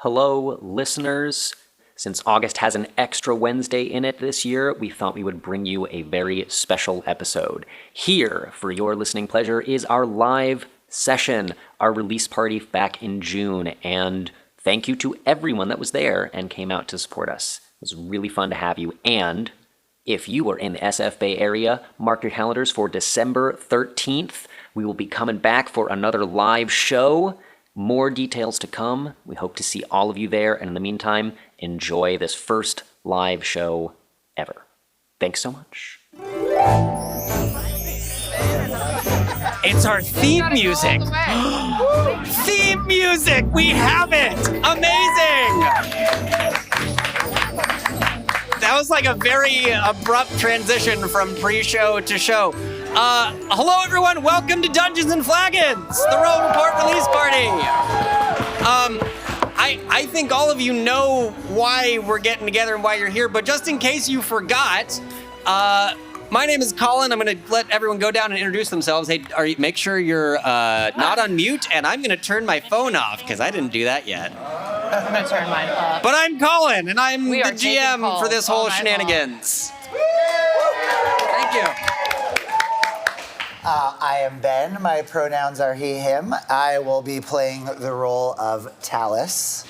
Hello, listeners. Since August has an extra Wednesday in it this year, we thought we would bring you a very special episode. Here, for your listening pleasure, is our live session, our release party back in June, and thank you to everyone that was there and came out to support us. It was really fun to have you, and if you are in the SF Bay area, mark your calendars for December 13th. We will be coming back for another live show. More details to come. We hope to see all of you there, and in the meantime, enjoy this first live show ever. Thanks so much. It's our theme music. Theme music! We have it! Amazing! That was like a very abrupt transition from pre-show to show. Hello everyone, welcome to Dungeons and Flagons, the Roll Report release party. I think all of you know why we're getting together and why you're here, but just in case you forgot, my name is Colin. I'm going to let everyone go down and introduce themselves. Hey, make sure you're not on mute, and I'm going to turn my phone off because I didn't do that yet. I'm going to turn mine up. But I'm Colin, and I'm the GM for this whole shenanigans. Thank you. I am Ben. My pronouns are he, him. I will be playing the role of Talus,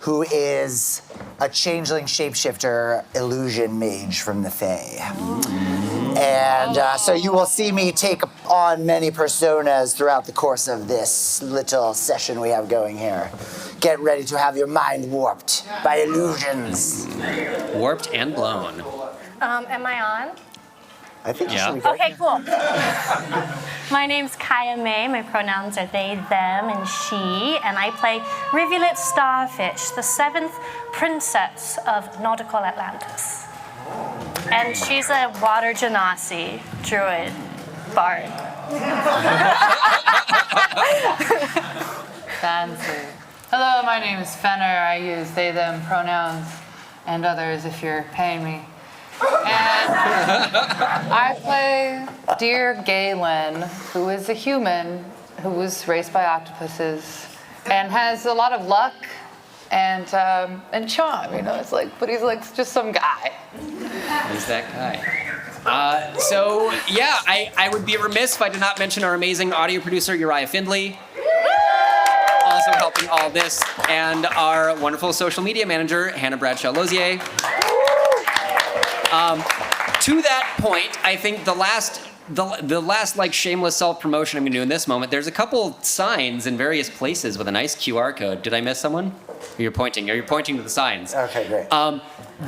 who is a changeling shapeshifter illusion mage from the Fae. And so you will see me take on many personas throughout the course of this little session we have going here. Get ready to have your mind warped by illusions. Warped and blown. Am I on? I think you should be great. Okay, cool. My name's Kaya May. My pronouns are they, them, and she. And I play Rivulet Starfish, the 7th princess of nautical Atlantis. And she's a water genasi, druid, bard. Fancy. Hello, my name is Fenner. I use they, them pronouns and others if you're paying me. And I play Dear Galen, who is a human who was raised by octopuses and has a lot of luck and charm. You know, it's like, but he's like just some guy. He's that guy. I would be remiss if I did not mention our amazing audio producer, Uriah Findley. Also helping all this, and our wonderful social media manager, Hannah Bradshaw-Lozier. To that point, I think the last like shameless self-promotion I'm gonna do in this moment, there's a couple signs in various places with a nice QR code. Did I miss someone? You're pointing to the signs. Okay, great.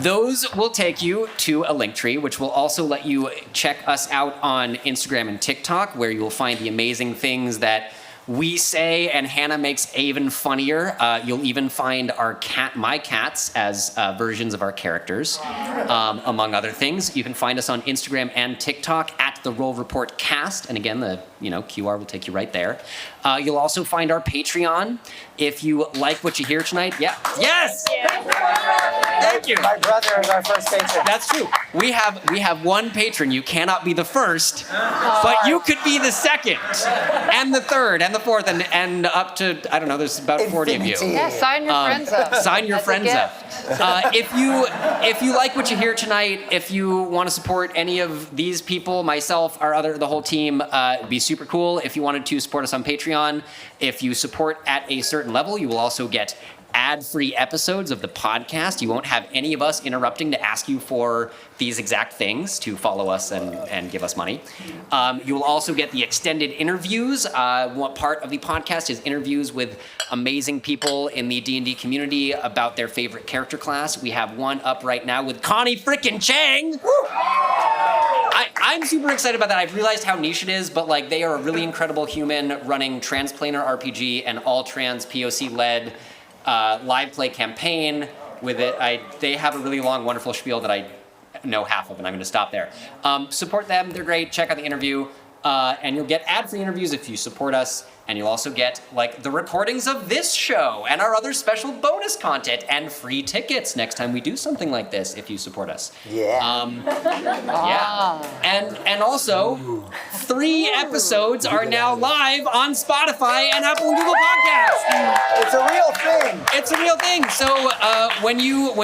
Those will take you to a link tree, which will also let you check us out on Instagram and TikTok, where you will find the amazing things that we say, and Hannah makes even funnier. You'll even find my cats as versions of our characters, among other things. You can find us on Instagram and TikTok at the Roll Report Cast, and again, the QR will take you right there. You'll also find our Patreon. If you like what you hear tonight, yes. Thank you. My brother is our first patron. That's true. We have one patron. You cannot be the first, but you could be the second, and the third, and the fourth, and up to, I don't know, there's about 40 of you. Yeah, sign your friends up. Sign your friends up. If you like what you hear tonight, if you want to support any of these people, myself, the whole team, it'd be super cool. If you wanted to support us on Patreon, if you support at a certain level, you will also get ad-free episodes of the podcast. You won't have any of us interrupting to ask you for these exact things to follow us and give us money. You will also get the extended interviews. One part of the podcast is interviews with amazing people in the D&D community about their favorite character class. We have one up right now with Connie frickin' Chang. I'm super excited about that. I've realized how niche it is, but like they are a really incredible human running Transplanar RPG and all trans POC-led live play campaign with it. They have a really long, wonderful spiel that I know half of, and I'm going to stop there. Support them. They're great. Check out the interview. And you'll get ad-free interviews if you support us. And you'll also get like the recordings of this show and our other special bonus content and free tickets next time we do something like this if you support us. Yeah. Yeah. And also 3 episodes are now live on Spotify and Apple and Google Podcasts. It's a real thing. It's a real thing. So when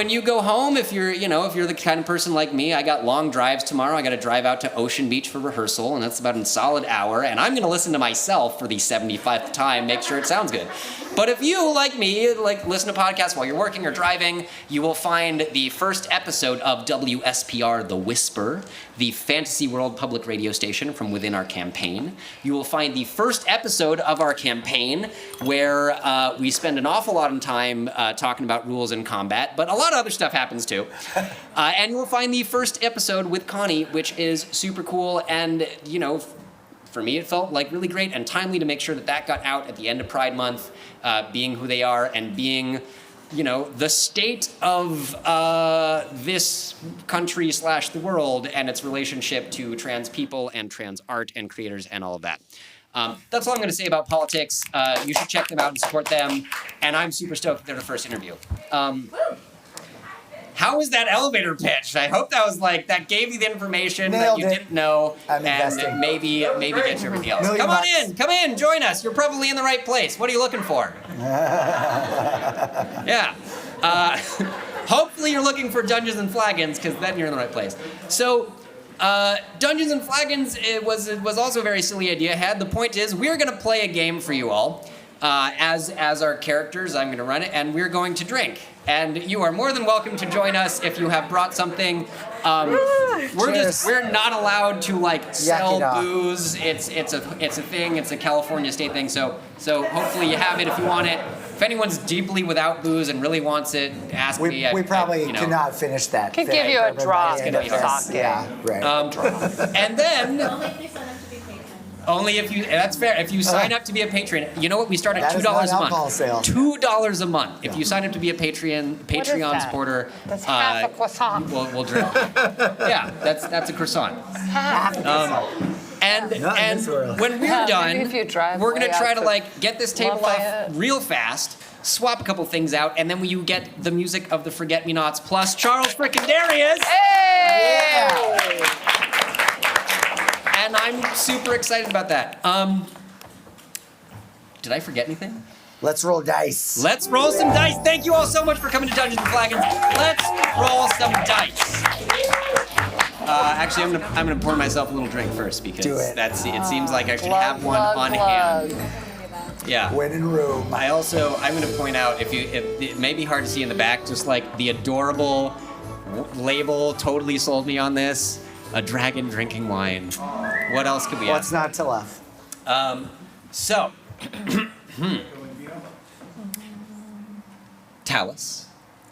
you go home, if you're the kind of person like me, I got long drives tomorrow. I got to drive out to Ocean Beach for rehearsal, and that's about a solid hour. And I'm going to listen to myself for the 75th time, make sure it sounds good. But if you, like me, listen to podcasts while you're working or driving, you will find the first episode of WSPR The Whisper, the Fantasy World public radio station from within our campaign. You will find the first episode of our campaign where we spend an awful lot of time talking about rules and combat, but a lot of other stuff happens too. And you will find the first episode with Connie, which is super cool, and, for me, it felt like really great and timely to make sure that got out at the end of Pride Month, being who they are and being, the state of this country / the world and its relationship to trans people and trans art and creators and all of that. That's all I'm going to say about politics. You should check them out and support them. And I'm super stoked that they're the first interview. How was that elevator pitch? I hope that was that gave you the information that you didn't know, I'm investing. and maybe get you everything else. Come on in, join us. You're probably in the right place. What are you looking for? Yeah. Hopefully you're looking for Dungeons and Flagons, because then you're in the right place. So, Dungeons and Flagons was also a very silly idea. The point is, we're going to play a game for you all. As our characters, I'm going to run it, and we're going to drink. And you are more than welcome to join us if you have brought something. We're not allowed to sell booze. It's a thing. It's a California state thing. So hopefully you have it if you want it. If anyone's deeply without booze and really wants it, ask me. We probably cannot finish that. Can give you a drop of sake. Yeah, right. And then. Only if you, that's fair. If you sign up to be a patron, you know what? We start at $2 a month. Sale. $2 a month. If you sign up to be a Patreon supporter, that's half a croissant. We'll drink. Yeah, that's a croissant. And when we're done, we're gonna try to get this table off real fast, swap a couple things out, and then you get the music of the Forget Me Nots plus Charles frickin' Darius. Hey! Yeah. And I'm super excited about that. Did I forget anything? Let's roll dice. Let's roll some dice. Thank you all so much for coming to Dungeons Flagons. Let's roll some dice. Actually, I'm gonna pour myself a little drink first because it seems like I should have one on hand. Yeah. When in room. I'm gonna point out if it may be hard to see in the back, just the adorable label totally sold me on this. A dragon drinking wine. What else could we have? What's not to love? Talus,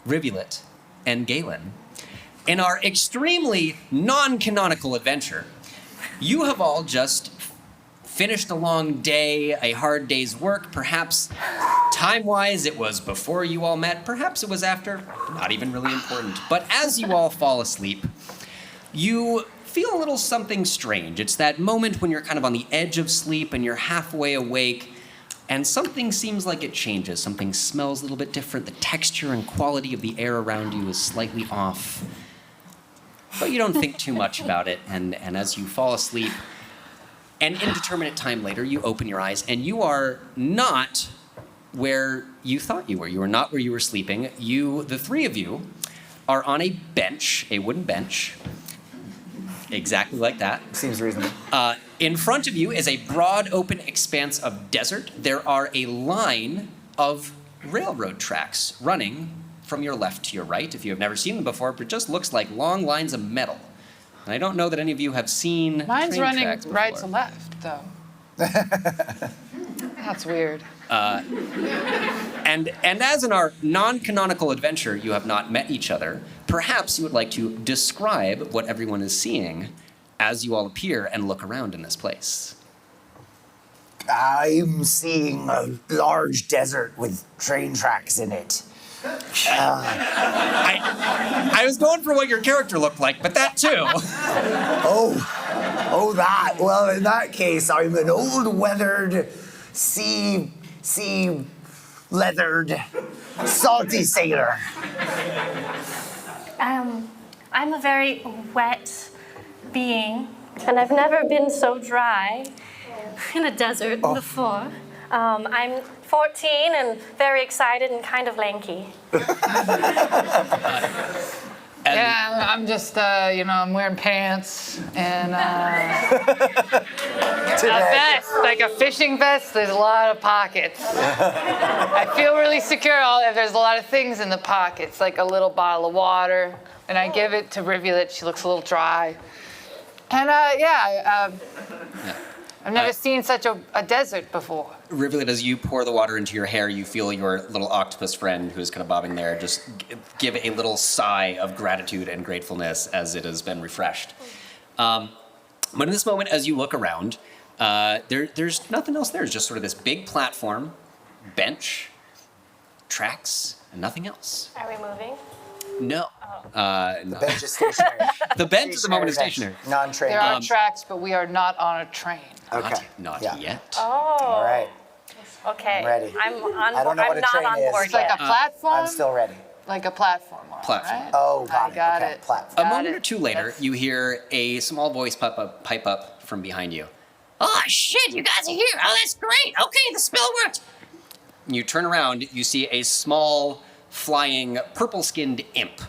Rivulet, and Galen. In our extremely non-canonical adventure, you have all just finished a long day, a hard day's work. Perhaps time-wise it was before you all met. Perhaps it was after. Not even really important. But as you all fall asleep, you feel a little something strange. It's that moment when you're kind of on the edge of sleep and you're halfway awake, and something seems like it changes. Something smells a little bit different. The texture and quality of the air around you is slightly off. But you don't think too much about it, and as you fall asleep, an indeterminate time later, you open your eyes, and you are not where you thought you were. You are not where you were sleeping. The three of you, are on a bench, a wooden bench, exactly like that. Seems reasonable. In front of you is a broad, open expanse of desert. There are a line of railroad tracks running from your left to your right. If you have never seen them before, it just looks like long lines of metal. And I don't know that any of you have seen Mine's train running tracks right before. to left, though. That's weird. And as in our non-canonical adventure, you have not met each other. Perhaps you would like to describe what everyone is seeing as you all appear and look around in this place. I'm seeing a large desert with train tracks in it. I was going for what your character looked like, but that too. Oh, that. Well, in that case, I'm an old weathered, sea leathered, salty sailor. I'm a very wet being And I've never been so dry in a desert before. I'm 14 and very excited and kind of lanky. Yeah, I'm just, I'm wearing pants and a vest, like a fishing vest. There's a lot of pockets. I feel really secure. There's a lot of things in the pockets, like a little bottle of water, and I give it to Rivulet. She looks a little dry. And I've never seen such a desert before. Rivulet, as you pour the water into your hair, you feel your little octopus friend who's kind of bobbing there just give a little sigh of gratitude and gratefulness as it has been refreshed. But in this moment, as you look around, there's nothing else there. It's just sort of this big platform, bench, tracks, and nothing else. Are we moving? No. The bench is stationary. The bench at the moment is stationary. Non-trained. There are tracks, but we are not on a train. Okay. Not Yeah. yet. Oh. All right. Okay. I'm ready. I'm on. I don't know I'm what a not train on is. board It's like yet. a platform. I'm still ready. Like a platform. Platform. Right? Oh, got I got Okay, it. platform. A Got moment it. or two later, That's- you hear a small voice pipe up from behind you. Oh, shit, you guys are here. Oh, that's great. Okay, the spell worked. You turn around, you see a small, flying, purple-skinned imp.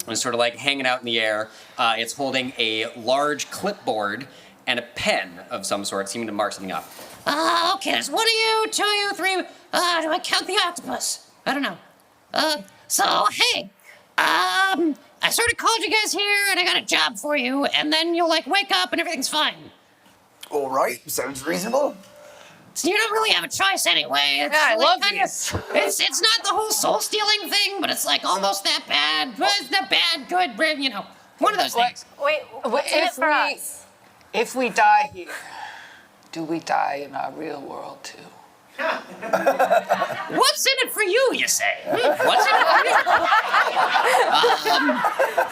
It's sort of like hanging out in the air. It's holding a large clipboard and a pen of some sort, seeming to mark something up. Okay, there's one of you, two of you, three. Do I count the octopus? I don't know. So, hey, I sort of called you guys here and I got a job for you, and then you'll, wake up and everything's fine. All right. Sounds reasonable. So you don't really have a choice anyway. It's Yeah, I love kinda- this. It's not the whole soul-stealing thing, but it's, almost that bad. But it's not bad, good, one of those things. Wait, what's in it for us? If we die here, do we die in our real world too? What's in it for you, you say? What's in it for you?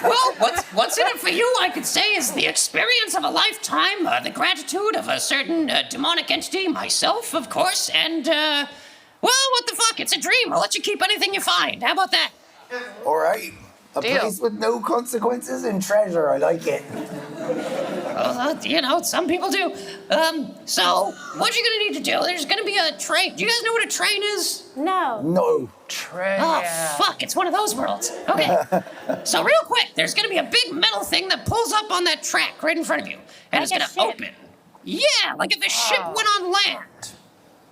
Well, what's in it for you, I could say, is the experience of a lifetime, the gratitude of a certain demonic entity, myself, of course, and, well, what the fuck, it's a dream. I'll let you keep anything you find. How about that? All right. A Deal. place with no consequences and treasure. I like it. Some people do. So, what you're gonna need to do, there's gonna be a train. Do you guys know what a train is? No. No. Train. Oh, fuck, it's one of those worlds. Okay. So, real quick, there's gonna be a big metal thing that pulls up on that track right in front of you. And Like it's a gonna ship. open. Yeah, like if a ship went on land.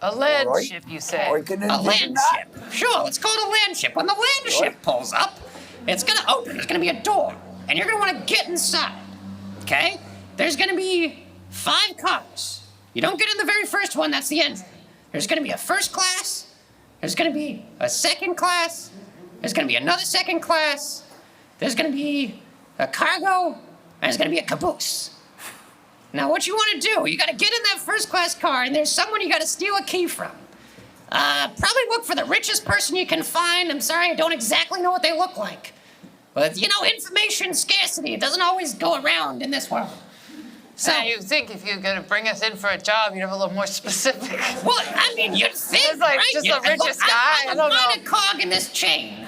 A land All right. ship, you say? I can A envision land that. ship. Sure, let's call it a land ship. When the land ship pulls up, it's gonna open. There's gonna be a door. And you're gonna wanna get inside. Okay? There's gonna be 5 cars. You don't get in the very first one, that's the entry. There's gonna be a first class. There's gonna be a second class. There's gonna be another second class. There's gonna be a cargo. And there's gonna be a caboose. Now, what you wanna do, you gotta get in that first class car, and there's someone you gotta steal a key from. Probably look for the richest person you can find. I'm sorry, I don't exactly know what they look like. But, information scarcity doesn't always go around in this world. So, You think if you're gonna bring us in for a job, you'd have a little more specific. well, I mean, you'd think, It's like right? just You'd- the richest look, guy, I'm I don't a minor know. cog in this chain.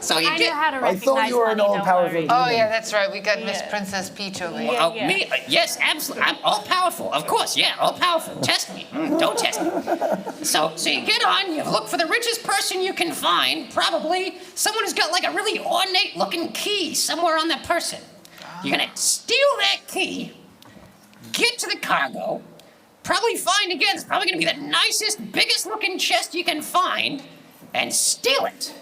So you I get... know how to I recognize thought you were an money, don't all-powerful worry. Oh yeah, that's right. We got Miss Princess Peach over here. Oh, Yeah. me? Yes, absolutely. I'm all powerful. Of course, yeah, all powerful. Test me. Don't test me. So you get on, you look for the richest person you can find, probably someone who's got a really ornate looking key somewhere on that person. You're gonna steal that key, get to the cargo, probably find again, it's probably gonna be the nicest, biggest looking chest you can find, and steal it.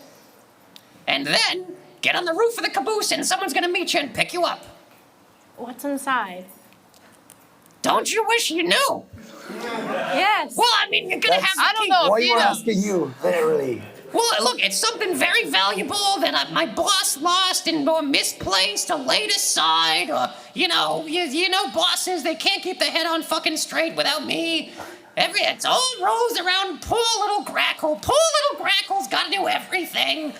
And then get on the roof of the caboose and someone's gonna meet you and pick you up. What's inside? Don't you wish you knew? Yes. Well, I mean, you're gonna have the I don't key. know. Why are you Peter. asking you? Literally. Well, look, it's something very valuable that my boss lost or misplaced or laid aside, or, you know bosses, they can't keep their head on fucking straight without me. It's all rolls around poor little Grackle. Poor little Grackle's gotta do everything.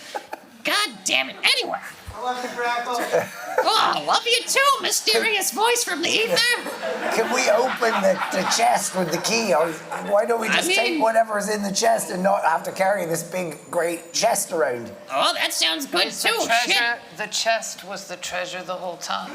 God damn it. Anyway, I love you, Grackle. Oh, love you too, mysterious voice from the ether. Can we open the chest with the key? Or why don't we just take whatever's in the chest and not have to carry this big, great chest around? Oh, that sounds good too. Shit. The chest was the treasure the whole time.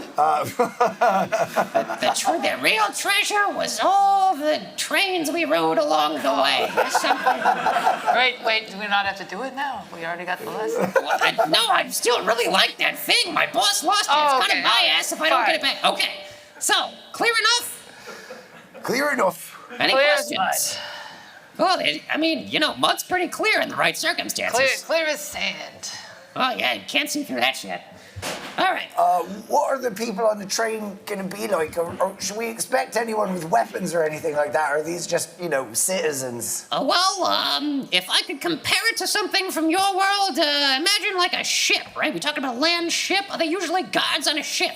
The real treasure was all the trains we rode along the way. That's something. Wait, do we not have to do it now? We already got the lesson. Well, I still really like that thing. My boss lost it. Oh, It's okay. kind of my ass if I don't get it back. Okay, so, clear enough? Clear enough. Any Clear as questions? Well, mud's pretty clear in the right circumstances. Clear as sand. Oh, yeah, you can't see through that shit. All right. What are the people on the train going to be like? Or should we expect anyone with weapons or anything like that? Or are these just, citizens? If I could compare it to something from your world, imagine like a ship, right? We talking about a land ship? Are they usually guards on a ship?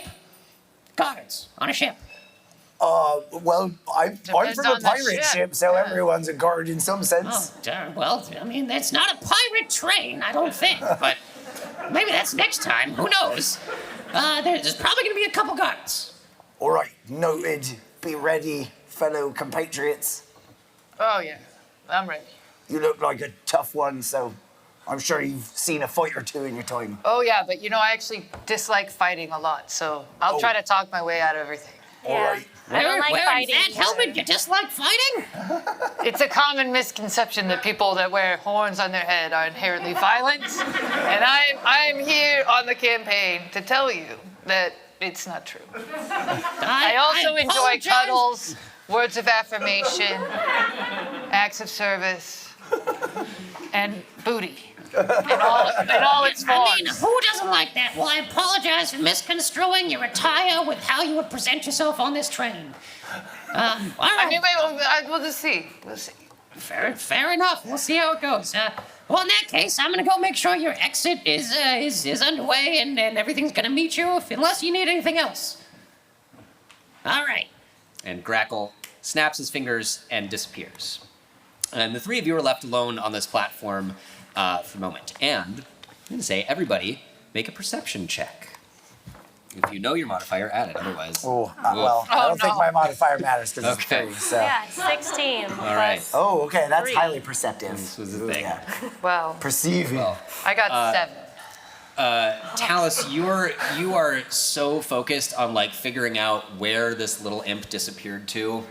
Guards on a ship. Well, I'm Depends from a on the pirate ship, so everyone's a guard in some sense. It's not a pirate train, I don't think, but maybe that's next time. Who knows? There's probably going to be a couple guards. All right, noted. Be ready, fellow compatriots. Oh, yeah. I'm ready. You look like a tough one, so I'm sure you've seen a fight or two in your time. Oh, yeah, but I actually dislike fighting a lot, so I'll try to talk my way out of everything. All right. I don't like Wearing fighting. that helmet, you dislike fighting? It's a common misconception that people that wear horns on their head are inherently violent, and I'm here on the campaign to tell you that it's not true. I also enjoy apologize. cuddles, words of affirmation, acts of service, and booty. In all its forms. Who doesn't like that? Well, I apologize for misconstruing your attire with how you would present yourself on this train. All right. We'll just see. We'll see. Fair enough. We'll see how it goes. Well, in that case, I'm gonna go make sure your exit is underway and everything's gonna meet you unless you need anything else. All right. And Grackle snaps his fingers and disappears. And the three of you are left alone on this platform for a moment. And I'm going to say, everybody, make a perception check. If you know your modifier, add it. Otherwise, I don't think my modifier matters because it's Okay. 3, so. Yeah, 16. All right. Oh, okay, that's 3. highly perceptive. This was the thing. Yeah. Well, Perceiving. I got 7. Talus, you are so focused on figuring out where this little imp disappeared to.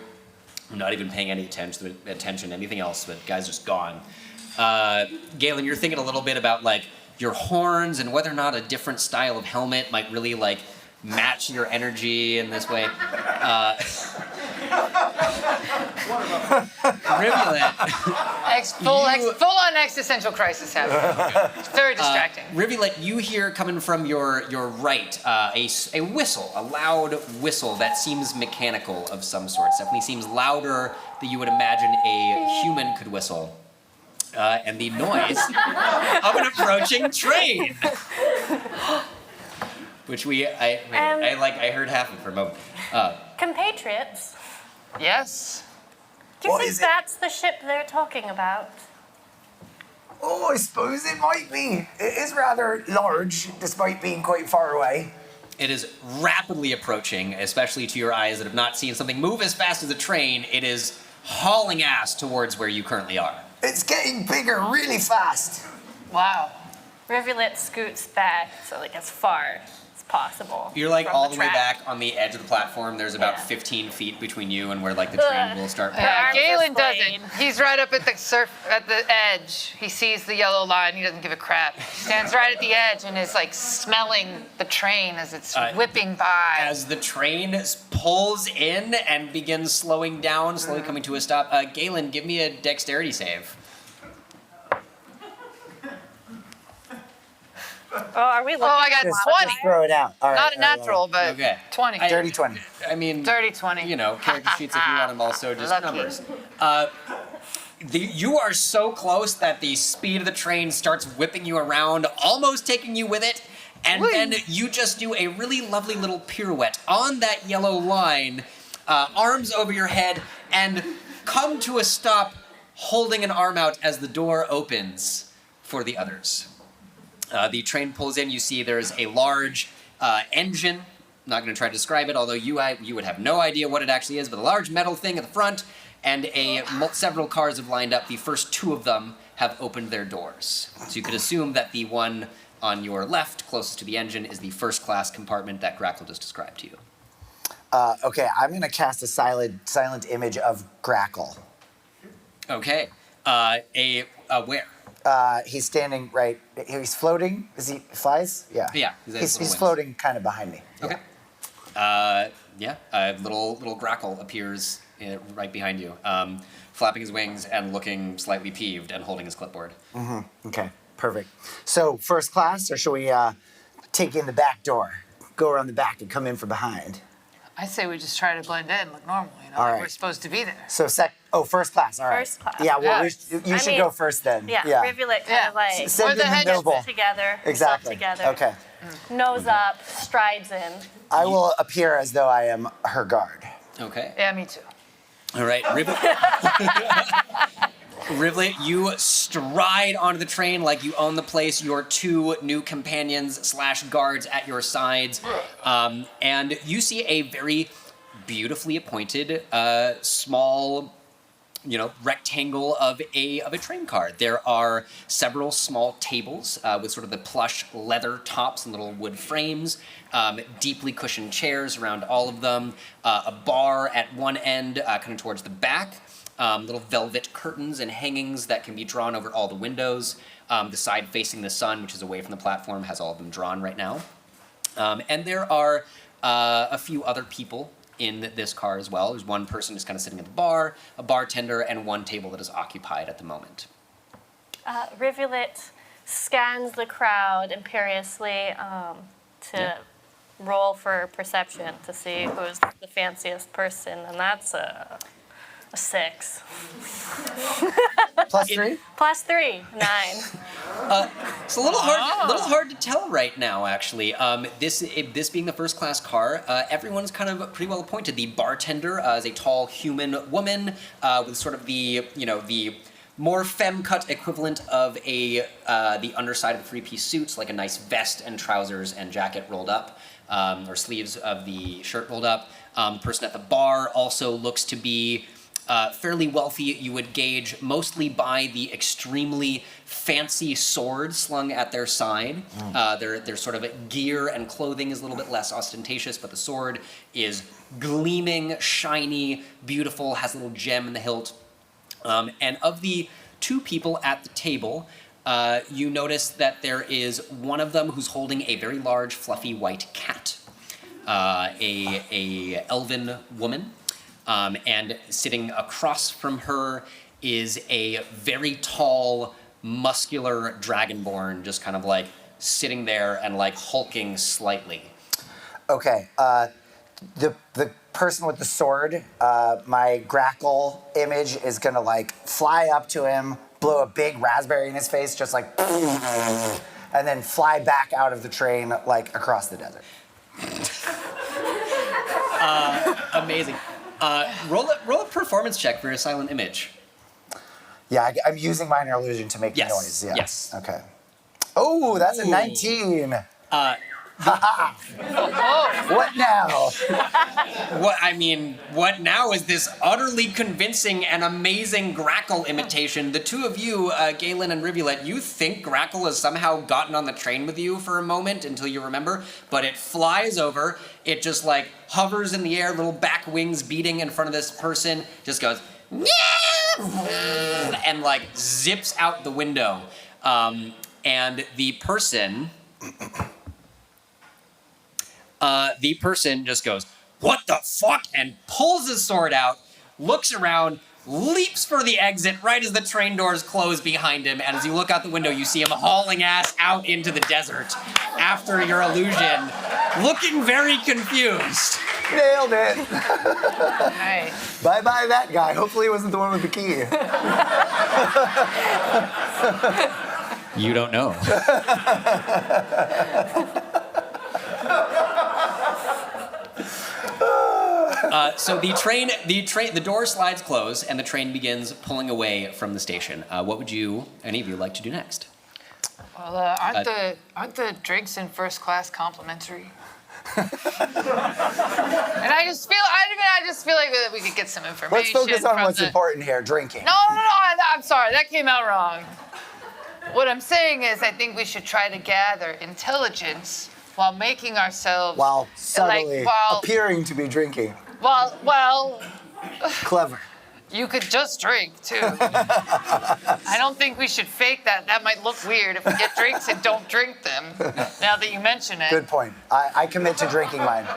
I'm not even paying any attention to anything else, but guy's just gone. Galen, you're thinking a little bit about your horns and whether or not a different style of helmet might really match your energy in this way. Rivulet. Full on existential crisis happening. It's very distracting. Rivulet, you hear coming from your right a whistle, a loud whistle that seems mechanical of some sort. Definitely seems louder than you would imagine a human could whistle. And the noise of an approaching train. Which I heard half of it for a moment. Compatriots, Yes. do you What think is it? that's the ship they're talking about? Oh, I suppose it might be. It is rather large, despite being quite far away. It is rapidly approaching, especially to your eyes that have not seen something move as fast as a train. It is hauling ass towards where you currently are. It's getting bigger really fast. Wow. Rivulet scoots back, so as far as possible. You're from all the way track. back on the edge of the platform. There's about Yeah. 15 feet between you and where the train will start. Yeah, arms are Galen flayed. doesn't. He's right up at the edge. He sees the yellow line. He doesn't give a crap. He stands right at the edge and is smelling the train as it's whipping by. As the train pulls in and begins slowing down, slowly coming to a stop. Galen, give me a dexterity save. Oh, are we looking I got at 20. Just throw it out. All right, Not a all right, natural, but Okay. 20. Dirty 20. I mean, Dirty 20. Character sheets if you want them also, just Lucky. numbers. You are so close that the speed of the train starts whipping you around, almost taking you with it, and then you just do a really lovely little pirouette on that yellow line, arms over your head, and come to a stop holding an arm out as the door opens for the others. The train pulls in. You see there's a large engine. I'm not going to try to describe it, although you would have no idea what it actually is, but a large metal thing at the front, and several cars have lined up. The first 2 of them have opened their doors. So you could assume that the one on your left, closest to the engine, is the first class compartment that Grackle just described to you. Okay, I'm going to cast a silent image of Grackle. Okay. Where? He's standing right. He's floating. Is he flies? Yeah. Yeah. He's floating kind of behind me. Okay. Little Grackle appears right behind you, flapping his wings and looking slightly peeved and holding his clipboard. Mm-hmm. Okay. Perfect. So first class, or should we take in the back door, go around the back, and come in from behind? I say we just try to blend in, look normal, All like right. we're supposed to be there. So first class. All right. First class. Yeah. Well, Yeah. you should go first then. Yeah, rivulet kind of like Send Or the in head the is noble. together, Exactly. stuff together, Okay. nose up, strides in. I will appear as though I am her guard. Okay. Yeah, me too. All right, Rivulet, you stride onto the train like you own the place. Your 2 new companions / guards at your sides, and you see a very beautifully appointed small, rectangle of a train car. There are several small tables with sort of the plush leather tops and little wood frames, deeply cushioned chairs around all of them, a bar at one end, kind of towards the back, little velvet curtains and hangings that can be drawn over all the windows. The side facing the sun, which is away from the platform, has all of them drawn right now. And there are a few other people in this car as well. There's one person who's kind of sitting at the bar, a bartender, and one table that is occupied at the moment. Rivulet scans the crowd imperiously to roll for perception to see who's the fanciest person, and that's a 6. +3? +3, 9. It's a little hard to tell right now, actually. This being the first class car, everyone's kind of pretty well appointed. The bartender is a tall human woman with sort of the more femme-cut equivalent of the underside of a 3-piece suit, like a nice vest and trousers and jacket rolled up, or sleeves of the shirt rolled up. The person at the bar also looks to be fairly wealthy. You would gauge mostly by the extremely fancy sword slung at their side. Their sort of gear and clothing is a little bit less ostentatious, but the sword is gleaming, shiny, beautiful, has a little gem in the hilt. And of the 2 people at the table, you notice that there is one of them who's holding a very large, fluffy white cat, a elven woman. And sitting across from her is a very tall, muscular dragonborn, just kind of like sitting there and like hulking slightly. Okay. The person with the sword, my Grackle image is gonna like fly up to him, blow a big raspberry in his face, just like, and then fly back out of the train like across the desert. Amazing. Roll a performance check for your silent image. Yeah, I'm using minor illusion to make the noise. Yeah. Yes. Okay. Oh, that's a 19. What now? What now is this utterly convincing and amazing Grackle imitation? The 2 of you, Galen and Rivulet, you think Grackle has somehow gotten on the train with you for a moment until you remember, but it flies over, it just like hovers in the air, little back wings beating in front of this person, just goes, and like zips out the window. And the person just goes, "What the fuck?" and pulls his sword out, looks around, leaps for the exit right as the train doors close behind him, and as you look out the window, you see him hauling ass out into the desert after your illusion, looking very confused. Nailed it. Nice. Bye-bye that guy. Hopefully it wasn't the one with the key. You don't know. So the door slides close and the train begins pulling away from the station. What would any of you like to do next? Well, aren't the drinks in first class complimentary? And I just feel like we could get some information. Let's focus on from what's important here, drinking. No, I'm sorry, that came out wrong. What I'm saying is I think we should try to gather intelligence while making ourselves... While subtly appearing to be drinking. Well... Clever. You could just drink, too. I don't think we should fake that. That might look weird if we get drinks and don't drink them, now that you mention it. Good point. I commit to drinking mine.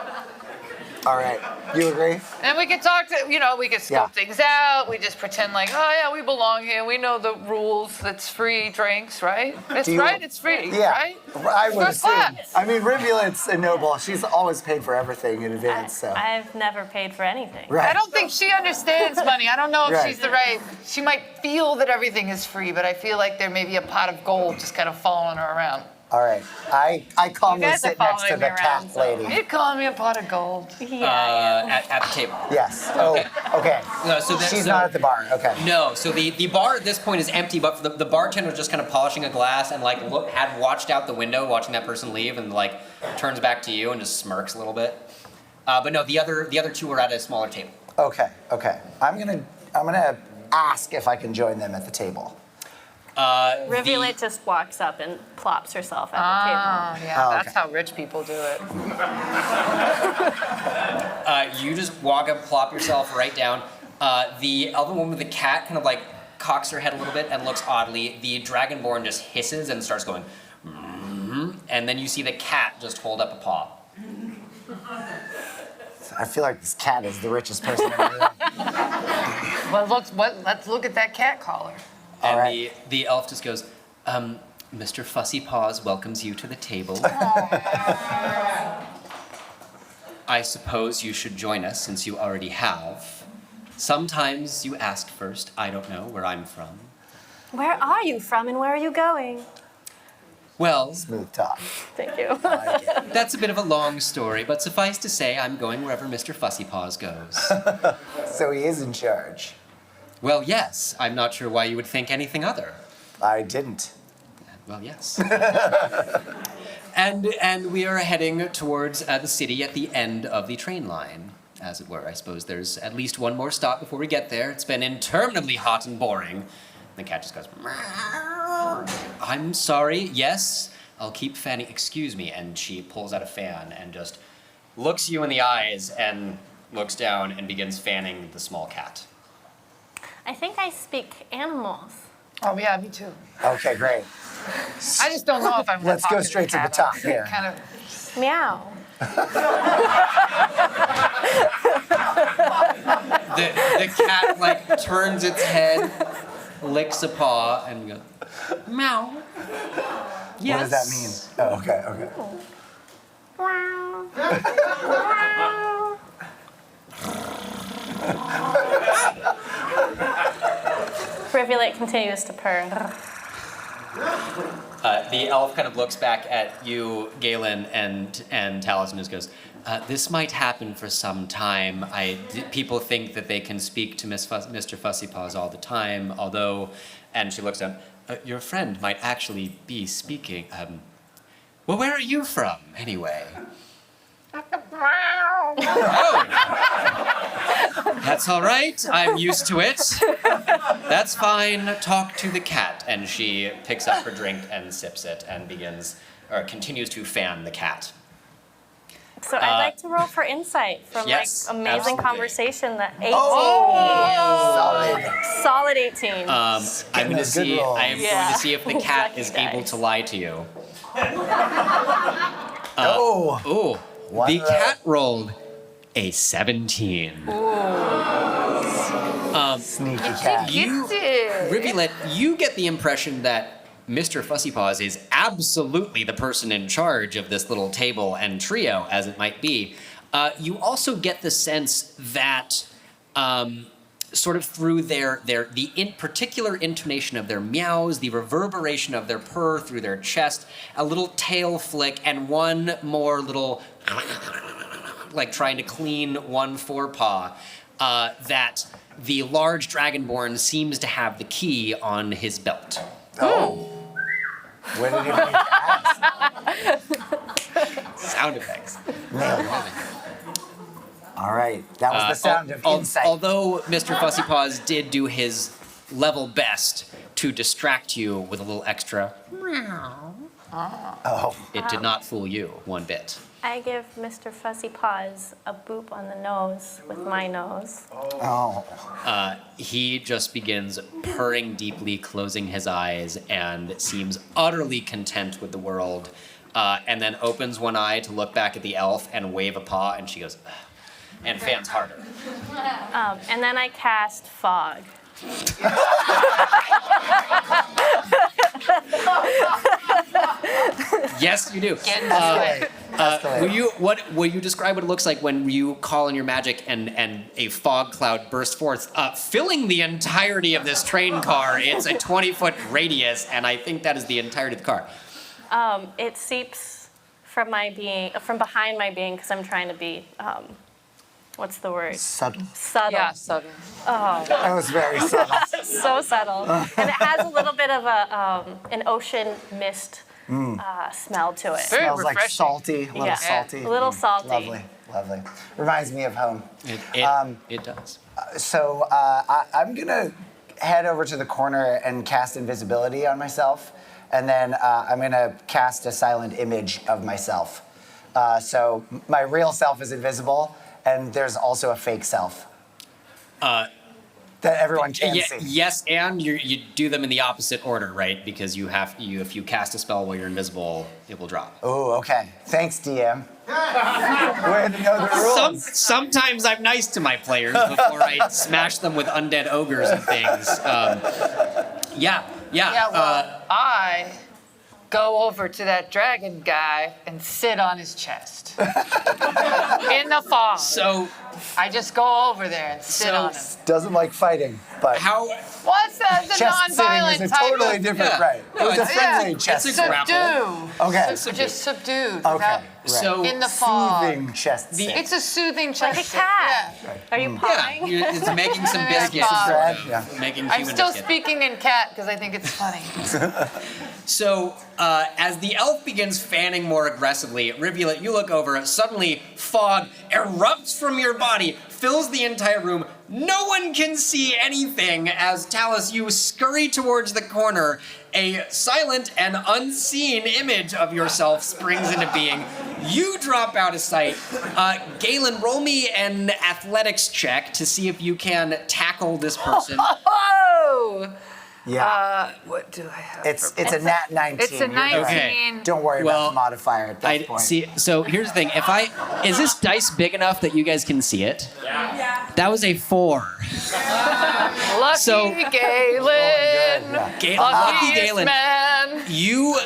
All right. You agree? And we could talk to, we could scope things out. We just pretend like, oh, yeah, we belong here. We know the rules. It's free drinks, right? It's free, right? I would First assume. class. I mean, Rivulet's a noble. She's always paid for everything in advance, so. I've never paid for anything. Right. I don't think she understands money. I don't know if Right. she's the right. She might feel that everything is free, but I feel like there may be a pot of gold just kind of following her around. All right. I calmly guys are sit next to following the me cat around, so- lady. You're calling me a pot of gold. Yeah. At the table. Yes. Oh, okay. No, She's not at the bar. Okay. No, so the bar at this point is empty, but the bartender was just kind of polishing a glass and had watched out the window, watching that person leave, and turns back to you and just smirks a little bit. But no, the other two are at a smaller table. Okay. I'm gonna ask if I can join them at the table. Rivulet just walks up and plops herself at Oh, yeah, Oh, that's okay. how rich people do it. You just walk up, plop yourself right down. The elven woman with the cat kind of cocks her head a little bit and looks oddly. The dragonborn just hisses and starts going, and then you see the cat just hold up a paw. I feel like this cat is the richest person in the room. Well, let's look at that cat collar. And All right. the elf just goes, Mr. Fussy Paws welcomes you to the table. I suppose you should join us since you already have. Sometimes you ask first. I don't know where I'm from. Where are you from and where are you going? Well, Smooth talk. Thank you. that's a bit of a long story, but suffice to say, I'm going wherever Mr. Fussy Paws goes. So he is in charge. Well, yes. I'm not sure why you would think anything other. I didn't. Well, yes. And we are heading towards the city at the end of the train line, as it were. I suppose there's at least one more stop before we get there. It's been interminably hot and boring. The cat just goes, "Meow." I'm sorry, yes, I'll keep fanning. Excuse me. And she pulls out a fan and just looks you in the eyes and looks down and begins fanning the small cat. I think I speak animals. Oh, yeah, me too. Okay, great. I just don't know if I'm. Let's go straight to the top here. Kind of. Meow. The cat turns its head, licks a paw, and goes, meow. Yes. What does that mean? Oh, okay. Rivulet continues to purr. The elf kind of looks back at you, Galen, and Talus, and just goes, this might happen for some time. People think that they can speak to Mr. Fussy Paws all the time, although, and she looks down, your friend might actually be speaking. Well, where are you from, anyway? Oh. That's all right. I'm used to it. That's fine. Talk to the cat. And she picks up her drink and sips it and continues to fan the cat. So I'd like to roll for insight from Yes, amazing absolutely. conversation. That 18. Solid. Solid 18. I'm going to those good see. rolls. I am going to see if the cat Lucky is able dice. to lie to you. Oh. Oh, One the roll. cat rolled a 17. Sneaky cat. Rivulet, you get the impression that Mr. Fussy Paws is absolutely the person in charge of this little table and trio, as it might be. You also get the sense that, sort of through the particular intonation of their meows, the reverberation of their purr through their chest, a little tail flick, and one more little, like trying to clean one forepaw, that the large dragonborn seems to have the key on his belt. Oh. What did he even ask? Sound effects. Nailed it. All right, that was the sound of insight. Although Mr. Fussy Paws did do his level best to distract you with a little extra, Oh, it did not fool you one bit. I give Mr. Fuzzy Paws a boop on the nose with my nose. oh. He just begins purring deeply, closing his eyes, and seems utterly content with the world, and then opens one eye to look back at the elf and wave a paw, and she goes, "Ugh," and fans harder. And then I cast fog. Yes, you do. Escalate. Will you describe what it looks like when you call on your magic and a fog cloud bursts forth, filling the entirety of this train car? It's a 20-foot radius, and I think that is the entirety of the car. It seeps from behind my being, because I'm trying to be, what's the word? Subtle. Subtle. Yeah, subtle. That was very subtle. So subtle. And it has a little bit of an ocean mist smell to it. Very Smells like refreshing. salty, a little Yeah. salty. A little salty. Lovely, lovely. Reminds me of home. It does. So I'm gonna head over to the corner and cast invisibility on myself, and then I'm gonna cast a silent image of myself. So my real self is invisible, and there's also a fake self that everyone can see. Yes, and you do them in the opposite order, right? Because if you cast a spell while you're invisible, it will drop. Oh, okay. Thanks, DM. Way to know the rules. Sometimes I'm nice to my players before I smash them with undead ogres and things. Yeah. Yeah, well, I go over to that dragon guy and sit on his chest. In the fog. So I just go over there and sit on him. Doesn't like fighting, but how? What's the chest sitting non-violent is a type totally of different, Yeah. right? It was a friendly chest. it's a grapple. subdue? Okay. Just subdued. Okay. without- Right. So In the fog. Soothing chest. The- sit. It's a soothing Like chest. a cat. Yeah. Are you yeah, pawing? it's making some Yeah. biscuits. Bread, sort of, yeah. Making I'm human still biscuits. speaking in cat because I think it's funny. So, as the elf begins fanning more aggressively, Rivulet, you look over, suddenly fog erupts from your body, fills the entire room. No one can see anything as Talus, you scurry towards the corner. A silent and unseen image of yourself springs into being. You drop out of sight. Galen, roll me an athletics check to see if you can tackle this person. Oh! Yeah. What do I have? It's a nat 19. It's a You're 19. right. Okay. Don't worry Well, about the modifier at that point. see. So here's the thing: is this dice big enough that you guys can see it? Yeah. That was a 4. Lucky So- Galen. Yeah. Lucky Luckiest Galen. man. You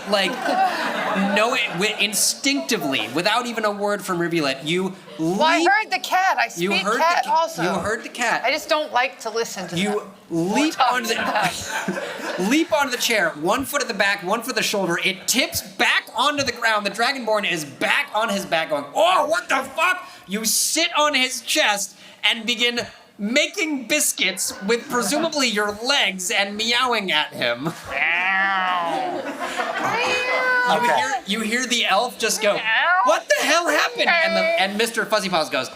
know it instinctively, without even a word from Rivulet. You leap. Well, I heard the cat. I you speak heard cat the also. You heard the cat. I just don't like to listen to You them. leap onto the leap onto the chair, 1 foot at the back, 1 foot at the shoulder. It tips back onto the ground. The Dragonborn is back on his back, going, "Oh, what the fuck!" You sit on his chest and begin making biscuits with presumably your legs and meowing at him. Okay. You hear the elf just go, "What the hell happened?" And Mr. Fuzzy Paws goes,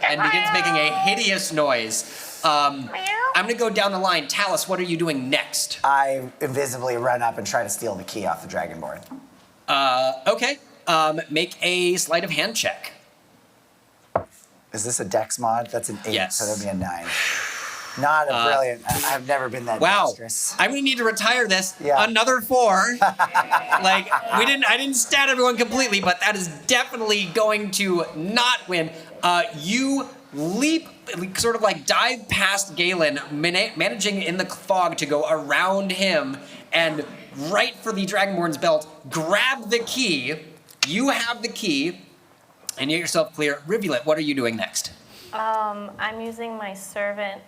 and begins making a hideous noise. I'm gonna go down the line. Talus, what are you doing next? I invisibly run up and try to steal the key off the Dragonborn. Okay. Make a sleight of hand check. Is this a dex mod? That's an 8, Yes. so that'd be a 9. Not a brilliant. I've never been that Wow. dexterous. I'm gonna need to retire this. Yeah. Another 4. Like I didn't stat everyone completely, but that is definitely going to not win. You leap, sort of like dive past Galen, managing in the fog to go around him and right for the Dragonborn's belt, grab the key. You have the key, and you get yourself clear. Rivulet, what are you doing next? I'm using my servant,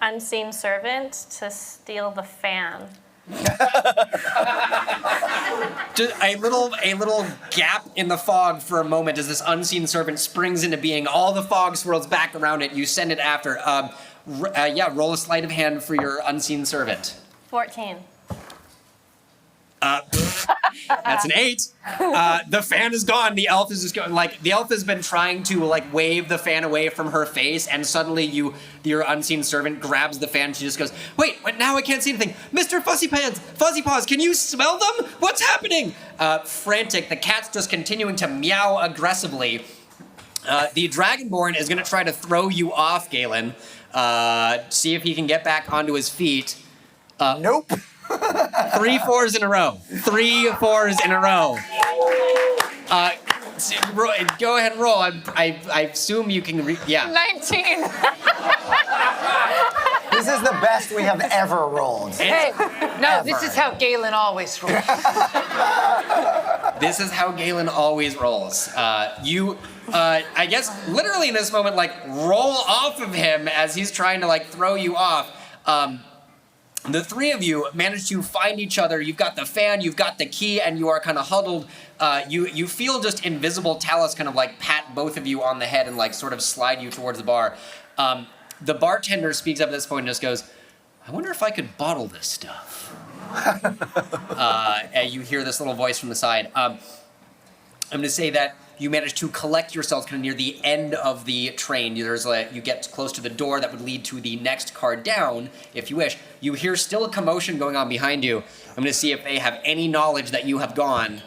unseen servant, to steal the fan. Just a little gap in the fog for a moment as this unseen servant springs into being. All the fog swirls back around it. You send it after. Roll a sleight of hand for your unseen servant. 14. That's an 8. The fan is gone. The elf is just going, like, the elf has been trying to, like, wave the fan away from her face, and suddenly your unseen servant grabs the fan. She just goes, wait, now I can't see anything. Mr. Fuzzy Paws, can you smell them? What's happening? Frantic, the cat's just continuing to meow aggressively. The Dragonborn is going to try to throw you off, Galen. See if he can get back onto his feet. Nope. 3 4s in a row. 3 4s in a row. Go ahead and roll. I assume you can. 19. This is the best we have ever rolled. Hey, no, this is how Galen always rolls. This is how Galen always rolls. I guess, literally in this moment, like, roll off of him as he's trying to, like, throw you off. The three of you manage to find each other. You've got the fan, you've got the key, and you are kind of huddled. You feel just invisible Talus kind of like pat both of you on the head and like sort of slide you towards the bar. The bartender speaks up at this point and just goes, I wonder if I could bottle this stuff. And you hear this little voice from the side. I'm going to say that you manage to collect yourselves kind of near the end of the train. You get close to the door that would lead to the next car down, if you wish. You hear still a commotion going on behind you. I'm going to see if they have any knowledge that you have gone.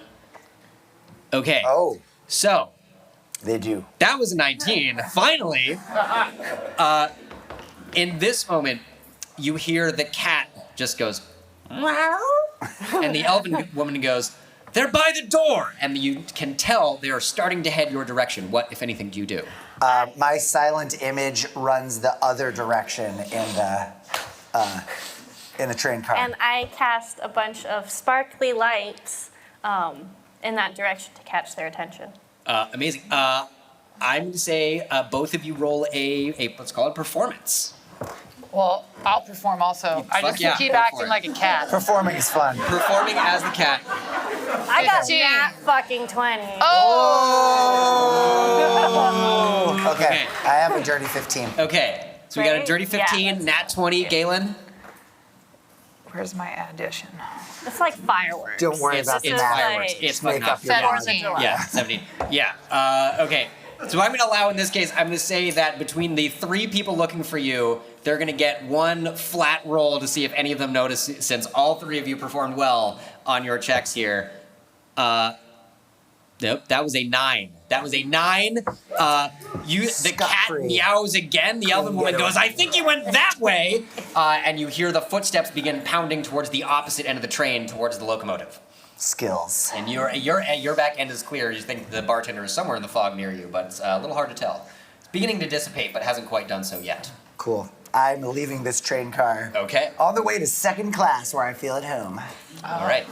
Okay. Oh. So. They do. That was a 19. Finally. In this moment, you hear the cat just goes, meow, and the elven woman goes, they're by the door! And you can tell they are starting to head your direction. What, if anything, do you do? My silent image runs the other direction in the train car. And I cast a bunch of sparkly lights in that direction to catch their attention. Amazing. I'm going to say both of you roll a let's call it performance. Well, I'll perform also. I just yeah, keep go for acting it. like a cat. Performing is fun. Performing as the cat. I got 15. that fucking 20. Oh! Okay. I have a dirty 15. Okay. So we got a dirty 15, Yeah. nat 20, Galen. Where's my addition? It's like fireworks. Don't worry about It's the fireworks. like- It's Make fucking up your hot. 17. Yeah, 17. Yeah. Okay. So I'm going to allow, in this case, I'm going to say that between the 3 people looking for you, they're going to get 1 flat roll to see if any of them notice, since all 3 of you performed well on your checks here. Nope, that was a 9. That was a 9. The cat Scot-free. meows again. The elven woman goes, I think you went that way. And you hear the footsteps begin pounding towards the opposite end of the train, towards the locomotive. Skills. And your back end is clear. You think the bartender is somewhere in the fog near you, but it's a little hard to tell. It's beginning to dissipate, but hasn't quite done so yet. Cool. I'm leaving this train car. Okay. On the way to second class, where I feel at home. All right.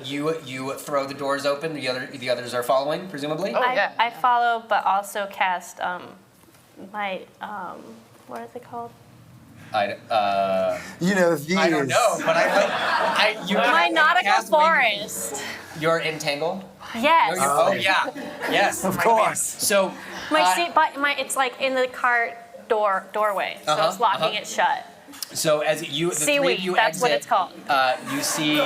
You throw the doors open. The others are following, presumably. Oh, yeah. I follow, but also cast my what are they called? You know, these. I don't know, but My nautical forest. Your entangle. Yes. Oh yeah. Yes. Of course. So. My seat, but it's like in the cart doorway, so it's locking it shut. So as the 3 of Seaweed, you that's what exit, it's called. You see.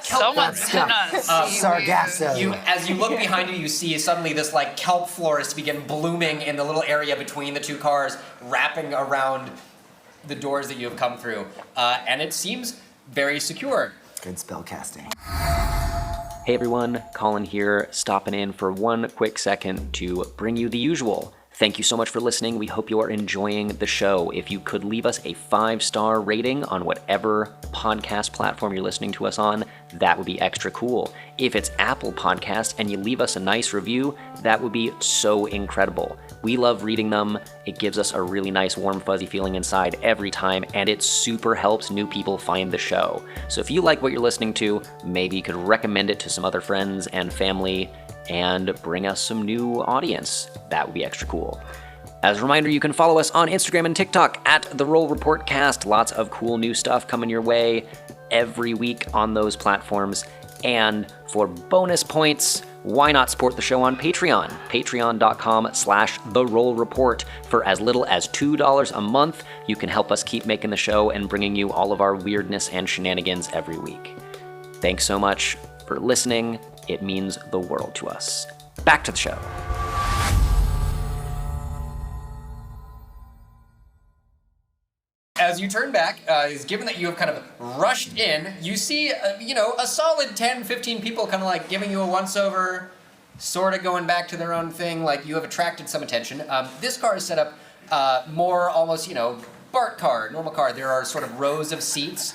Someone's gonna Sargasso. As you look behind you, you see suddenly this like kelp forest begin blooming in the little area between the 2 cars, wrapping around the doors that you have come through, and it seems very secure. Good spell casting. Hey everyone, Colin here, stopping in for one quick second to bring you the usual. Thank you so much for listening. We hope you are enjoying the show. If you could leave us a 5-star rating on whatever podcast platform you're listening to us on, that would be extra cool. If it's Apple Podcast and you leave us a nice review, that would be so incredible. We love reading them. It gives us a really nice warm fuzzy feeling inside every time, and it super helps new people find the show. So if you like what you're listening to, maybe you could recommend it to some other friends and family and bring us some new audience. That would be extra cool. As a reminder, you can follow us on Instagram and TikTok at The Roll Report Cast. Lots of cool new stuff coming your way every week on those platforms. And for bonus points, why not support the show on Patreon? Patreon.com/TheRollReport. For as little as $2 a month, you can help us keep making the show and bringing you all of our weirdness and shenanigans every week. Thanks so much for listening. It means the world to us. Back to the show. As you turn back, given that you have kind of rushed in, you see, a solid 10, 15 people kind of like giving you a once-over, sort of going back to their own thing, like you have attracted some attention. This car is set up more almost, BART car, normal car. There are sort of rows of seats.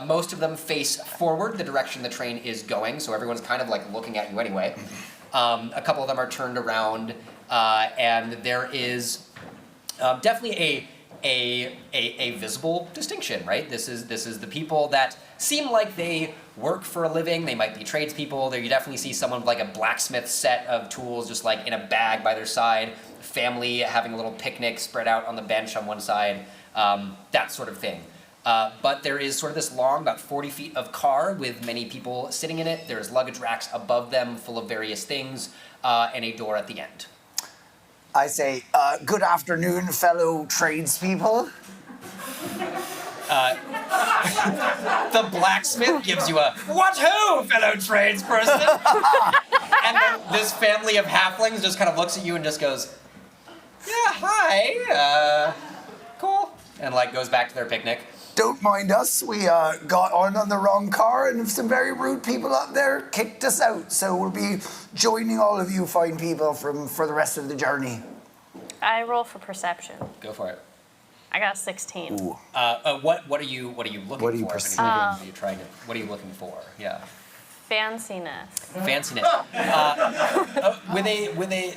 Most of them face forward, the direction the train is going, so everyone's kind of like looking at you anyway. A couple of them are turned around, and there is definitely a visible distinction, right? This is the people that seem like they work for a living. They might be tradespeople. There you definitely see someone with like a blacksmith set of tools just like in a bag by their side. Family having a little picnic spread out on the bench on one side. That sort of thing. But there is sort of this long, about 40 feet of car with many people sitting in it. There's luggage racks above them full of various things, and a door at the end. I say, good afternoon, fellow tradespeople. The blacksmith gives you a, "What ho, fellow tradesperson?" And then this family of halflings just kind of looks at you and just goes, "Yeah, hi, cool," and like goes back to their picnic. Don't mind us, we got on the wrong car and some very rude people up there kicked us out. So we'll be joining all of you fine people for the rest of the journey. I roll for perception. Go for it. I got a 16. Ooh. What are you looking What are you for? perceiving? What are you looking for? Yeah. Fanciness. Fanciness.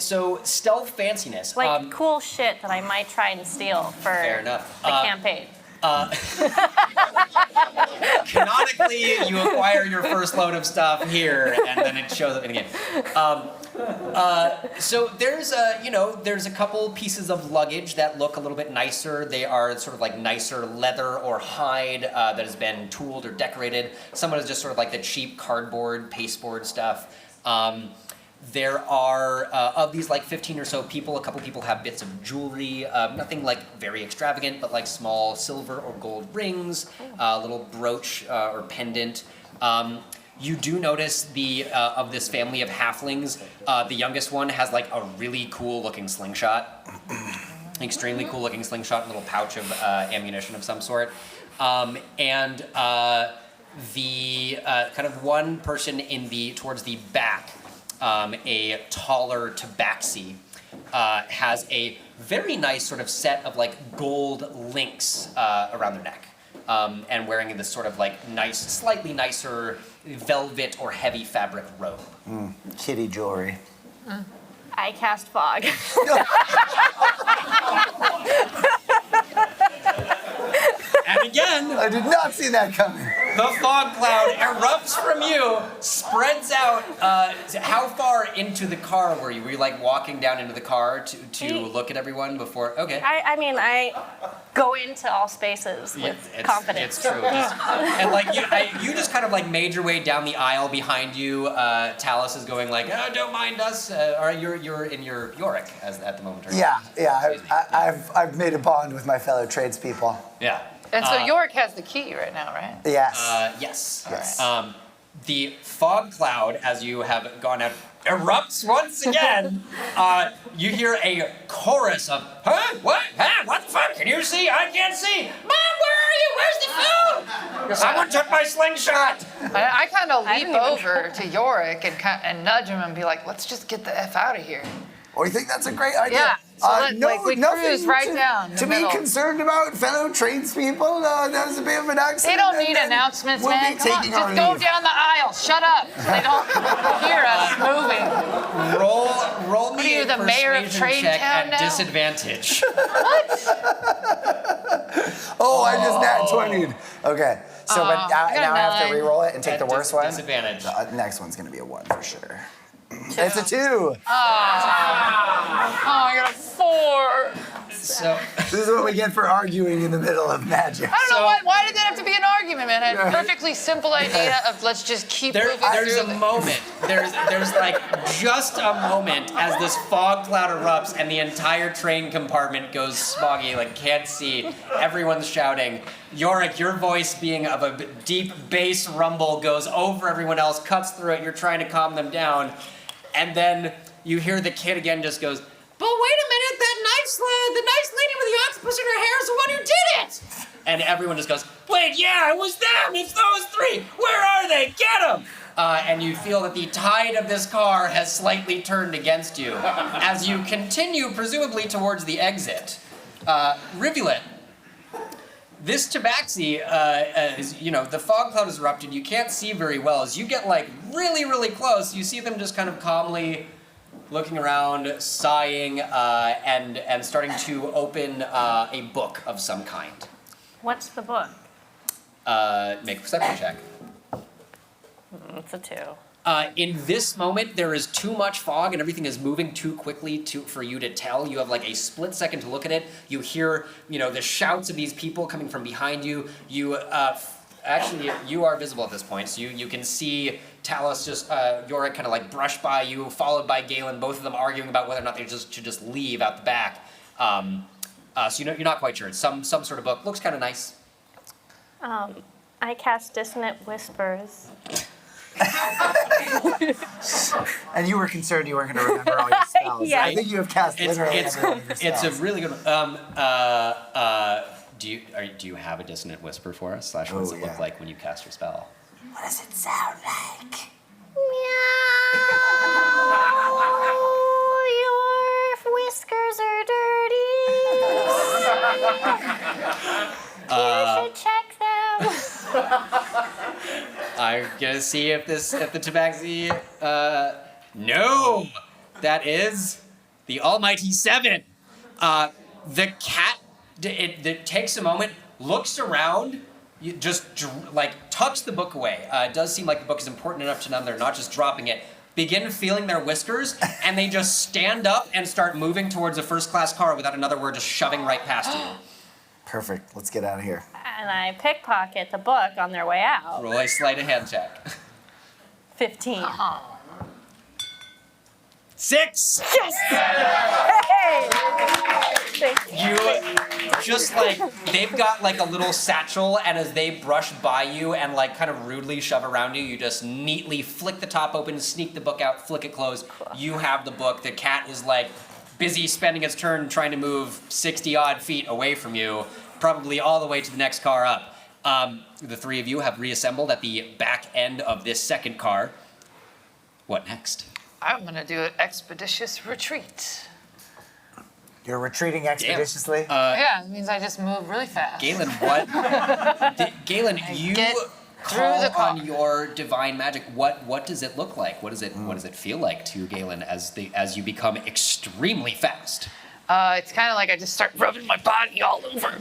So stealth fanciness. Like cool shit that I might try and steal for Fair enough. the campaign. Canonically, you acquire your first load of stuff here, and then it shows up in the game. So there's a couple pieces of luggage that look a little bit nicer. They are sort of like nicer leather or hide that has been tooled or decorated. Some of it is just sort of like the cheap cardboard, pasteboard stuff. There are, of these like 15 or so people, a couple people have bits of jewelry, nothing like very extravagant, but like small silver or gold rings, a little brooch or pendant. You do notice of this family of halflings, the youngest one has like a really cool looking slingshot. Extremely cool looking slingshot, a little pouch of ammunition of some sort. And the kind of one person towards the back, a taller tabaxi, has a very nice sort of set of like gold links around their neck, and wearing this sort of like nice, slightly nicer velvet or heavy fabric robe. Kitty jewelry. I cast fog. And again, I did not see that coming. the fog cloud erupts from you, spreads out. How far into the car were you? Were you like walking down into the car to look at everyone before? Okay. I go into all spaces with confidence. It's true. And like you just kind of like made your way down the aisle behind you. Talus is going like, "Oh, don't mind us." Or you're in your Yorick at the moment. Right? Yeah. I've made a bond with my fellow tradespeople. Yeah. And so Yorick has the key right now, right? Yes. Yes. Yes. The fog cloud, as you have gone out, erupts once again. You hear a chorus of, "Huh? What? Huh? What the fuck? Can you see? I can't see. Mom, where are you? Where's the food? Someone took my slingshot." I kind of I leap don't even over to Yorick and nudge him and be like, "Let's just get the F out of here." Oh, you think that's a great idea? Yeah. So we cruise right down the to middle. be concerned about fellow tradespeople. That was a bit of an accident. They don't need announcements, we'll man. be Come on, taking our just go leave. down the aisle. Shut up. So they don't hear us moving. Roll What are me you, a the mayor of persuasion Trade check Town at now? disadvantage. Oh, I just nat 20'd. Okay. So, but I got now I have to 9. re-roll it and take the worst one? Disadvantage. The next one's going to be a 1 for sure. It's a 2. Oh, I got a 4. So This is what we get for arguing in the middle of magic. I don't know why did that have to be an argument, man? I had a perfectly simple idea of let's just keep moving there's through. a moment. There's like just a moment as this fog cloud erupts and the entire train compartment goes smoggy, like can't see. Everyone's shouting. Yorick, your voice being of a deep bass rumble goes over everyone else, cuts through it. You're trying to calm them down, and then you hear the kid again just goes, "But wait a minute, the nice lady with the octopus in her hair is the one who did it!" And everyone just goes, "Wait, yeah, it was them! It's those three! Where are they? Get them!" And you feel that the tide of this car has slightly turned against you as you continue, presumably, towards the exit. Rivulet, this tabaxi, the fog cloud has erupted. You can't see very well. As you get, like, really, really close, you see them just kind of calmly looking around, sighing, and starting to open a book of some kind. What's the book? Make a perception check. It's a 2. In this moment, there is too much fog and everything is moving too quickly for you to tell. You have like a split second to look at it. You hear, the shouts of these people coming from behind you. You are visible at this point, so you can see Talus Yorick kind of like brush by you, followed by Galen, both of them arguing about whether or not they should just leave out the back. So you're not quite sure. It's some sort of book. Looks kind of nice. I cast Dissonant Whispers. And you were concerned you weren't going to remember all your spells. Yeah. I think you have cast literally every one of your spells. It's a really good one. Do you have a dissonant whisper for us? What does it look like when you cast your spell? What does it sound like? Your whiskers are dirty. You should check them. I'm gonna see if the tabaxi. No, that is the Almighty 7. The cat. It takes a moment, looks around, tucks the book away. It does seem like the book is important enough to them. They're not just dropping it. Begin feeling their whiskers, and they just stand up and start moving towards a first-class car without another word, just shoving right past you. Perfect. Let's get out of here. And I pickpocket the book on their way out. Roll a sleight of hand check. 15. 6! Yes! Hey! Thank you. They've got like a little satchel, and as they brush by you and like kind of rudely shove around you, you just neatly flick the top open, sneak the book out, flick it closed. You have the book. The cat is like busy spending its turn trying to move 60 odd feet away from you, probably all the way to the next car up. The three of you have reassembled at the back end of this second car. What next? I'm going to do an expeditious retreat. You're retreating expeditiously? Yeah, it means I just move really fast. Galen, what? Galen, you get call through the car. on your divine magic. What does it look like? What does it feel like to you, Galen, as you become extremely fast? It's kind of like I just start rubbing my body all over.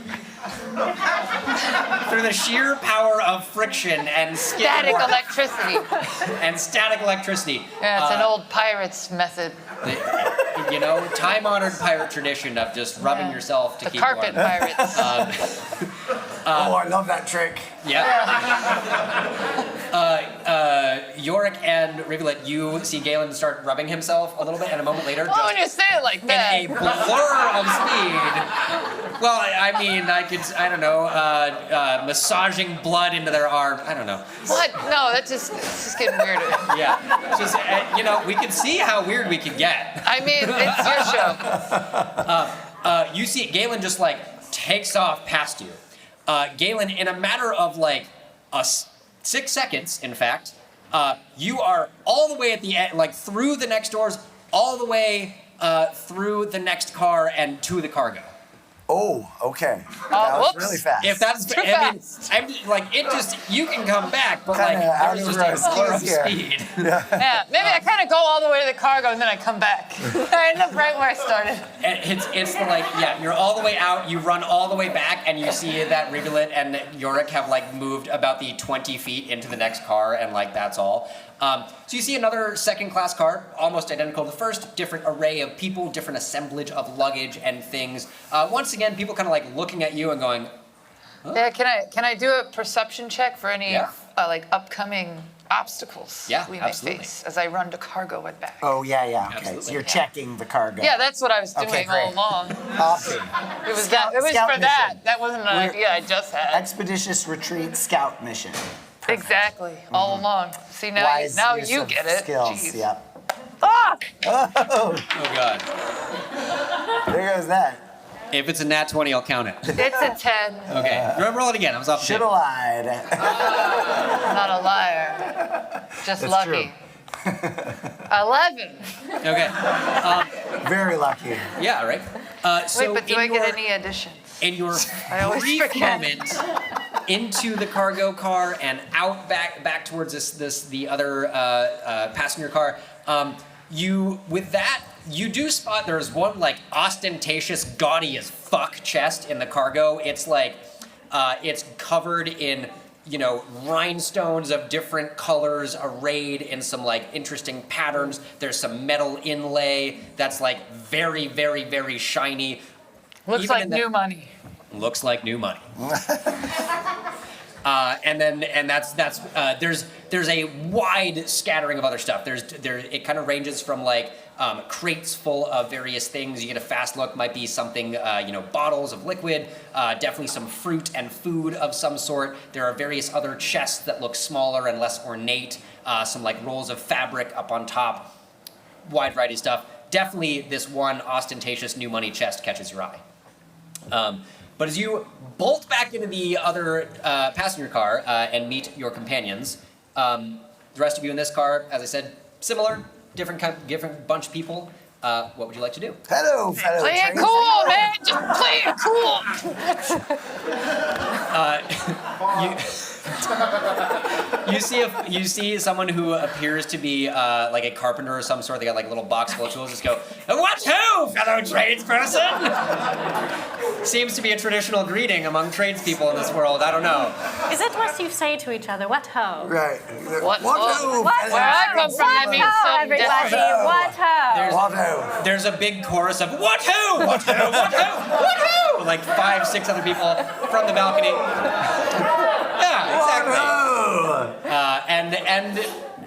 Through the sheer power of friction and skin Static work electricity. and static electricity. Yeah, it's an old pirate's method. Time-honored pirate tradition of just rubbing yourself to The keep carpet warm. pirates. I love that trick. Yeah. Yorick and Rivulet, you see Galen start rubbing himself a little bit, and a moment later, Oh, when you say it like that. in a blur of speed. Well, I mean, massaging blood into their arm. I don't know. What? No, it's just getting weirder. Yeah. Just, we can see how weird we can get. I mean, it's your show. You see Galen just takes off past you. Galen, in a matter of 6 seconds, in fact, you are all the way at the end, through the next doors, all the way through the next car and to the cargo. Oh, okay. Oh, That was whoops. really fast. If that's, Too I mean, fast. I'm like it just you can come back, but like Kinda out there's of just a our floor of skis here. speed. Yeah, maybe I kind of go all the way to the cargo and then I come back. I end up right where I started. And it's the like you're all the way out, you run all the way back, and you see that Rivulet and Yorick have like moved about the 20 feet into the next car, and like that's all. So you see another second-class car, almost identical to the first, different array of people, different assemblage of luggage and things. Once again, people kind of like looking at you and going, Yeah, can I do a perception check for any Yeah. like upcoming obstacles Yeah, we may absolutely. face as I run to cargo and back? Oh, yeah. Okay. Absolutely. So you're checking the cargo. Yeah, that's what I was doing Okay, all great. along. Awesome. It was Scout- that. It was scout for that. mission. That wasn't an We're- idea I just had. Expeditious retreat scout mission. Exactly, all along. See now, Wise now use you of get it. Skills. Jeez. Yep. Fuck! oh god. There goes that. If it's a nat 20, I'll count it. It's a 10. Okay, roll it again. I was off the Should table. have lied. I'm not a liar. Just That's lucky. 11. Okay, Very lucky. yeah, right. So Wait, but do in I your, get any additions? in your I always brief forget. moment into the cargo car and out back towards the other passenger car, you do spot there's one like ostentatious, gaudy as fuck chest in the cargo. It's like it's covered in rhinestones of different colors arrayed in some like interesting patterns. There's some metal inlay that's like very, very, very shiny. Looks Even like in the- new money. Looks like new money. There's a wide scattering of other stuff. It kind of ranges from like crates full of various things. You get a fast look, might be something, bottles of liquid, definitely some fruit and food of some sort. There are various other chests that look smaller and less ornate, some like rolls of fabric up on top, wide variety of stuff. Definitely this one ostentatious new money chest catches your eye. But as you bolt back into the other passenger car and meet your companions, the rest of you in this car, as I said, similar, different bunch of people. What would you like to do? Hello, fellow Play it trains. cool, man. Just play it cool. You see someone who appears to be like a carpenter or some sort. They got like a little box full of tools. Just go, "What ho, fellow tradesperson?" Seems to be a traditional greeting among tradespeople in this world. I don't know. Is it what you say to each other? What ho? Right. What? ho, What fellow Where I come from, that What means ho, something everybody? different. What ho? What ho? There's a big chorus of "What ho, what ho, what ho, what ho!" Like 5, 6 other people from the balcony. Yeah, exactly. What ho? And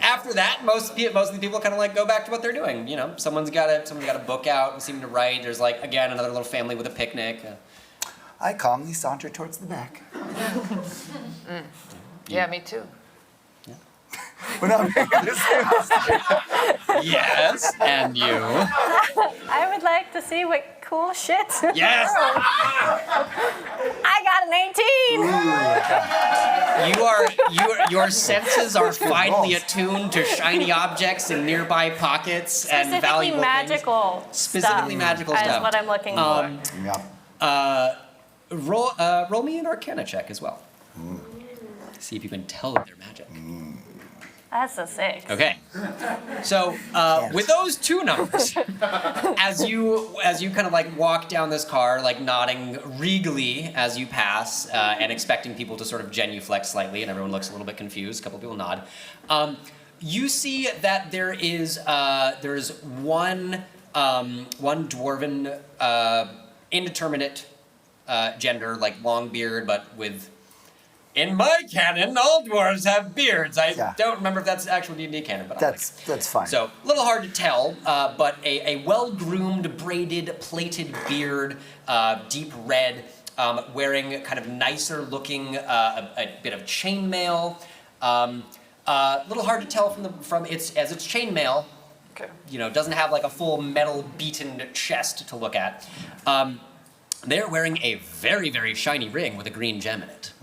after that, most of the people kind of like go back to what they're doing. Someone's got a book out and seeming to write. There's like again another little family with a picnic. I calmly saunter towards the back. Yeah, me too. We're not making this Yes, and you. I would like to see what cool shit. Yes. I got an 18. Your senses are finely attuned to shiny objects in nearby pockets and Specifically valuable magical things. Specifically stuff magical is stuff. what I'm looking for. Yep. Roll me an Arcana check as well. See if you can tell that they're magic. That's a 6. Okay. So with those two numbers, as you kind of like walk down this car, like nodding regally as you pass, and expecting people to sort of genuflect slightly, and everyone looks a little bit confused. A couple people nod. You see that there's one dwarven indeterminate gender, like long beard, but with. In my canon, all dwarves have beards. I don't remember if that's actual D&D canon, but That's fine. So, a little hard to tell, but a well-groomed, braided, plated beard, deep red, wearing kind of nicer-looking a bit of chainmail. A little hard to tell from it's chainmail. Okay. Doesn't have like a full metal beaten chest to look at. They're wearing a very, very shiny ring with a green gem in it.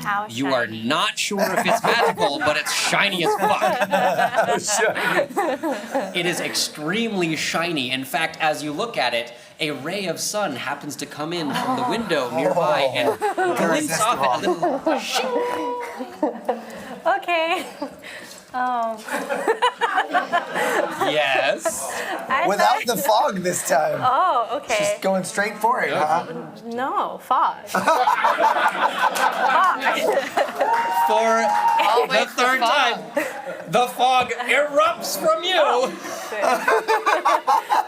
How You are shiny. not sure if it's magical, but it's shiny as fuck. It is extremely shiny. In fact, as you look at it, a ray of sun happens to come in from the window nearby and glints off it a little. Okay. Yes. I Without thought- the fog this time. Oh, okay. Just going straight for it, huh? No, fog. For the third time, the fog erupts from you.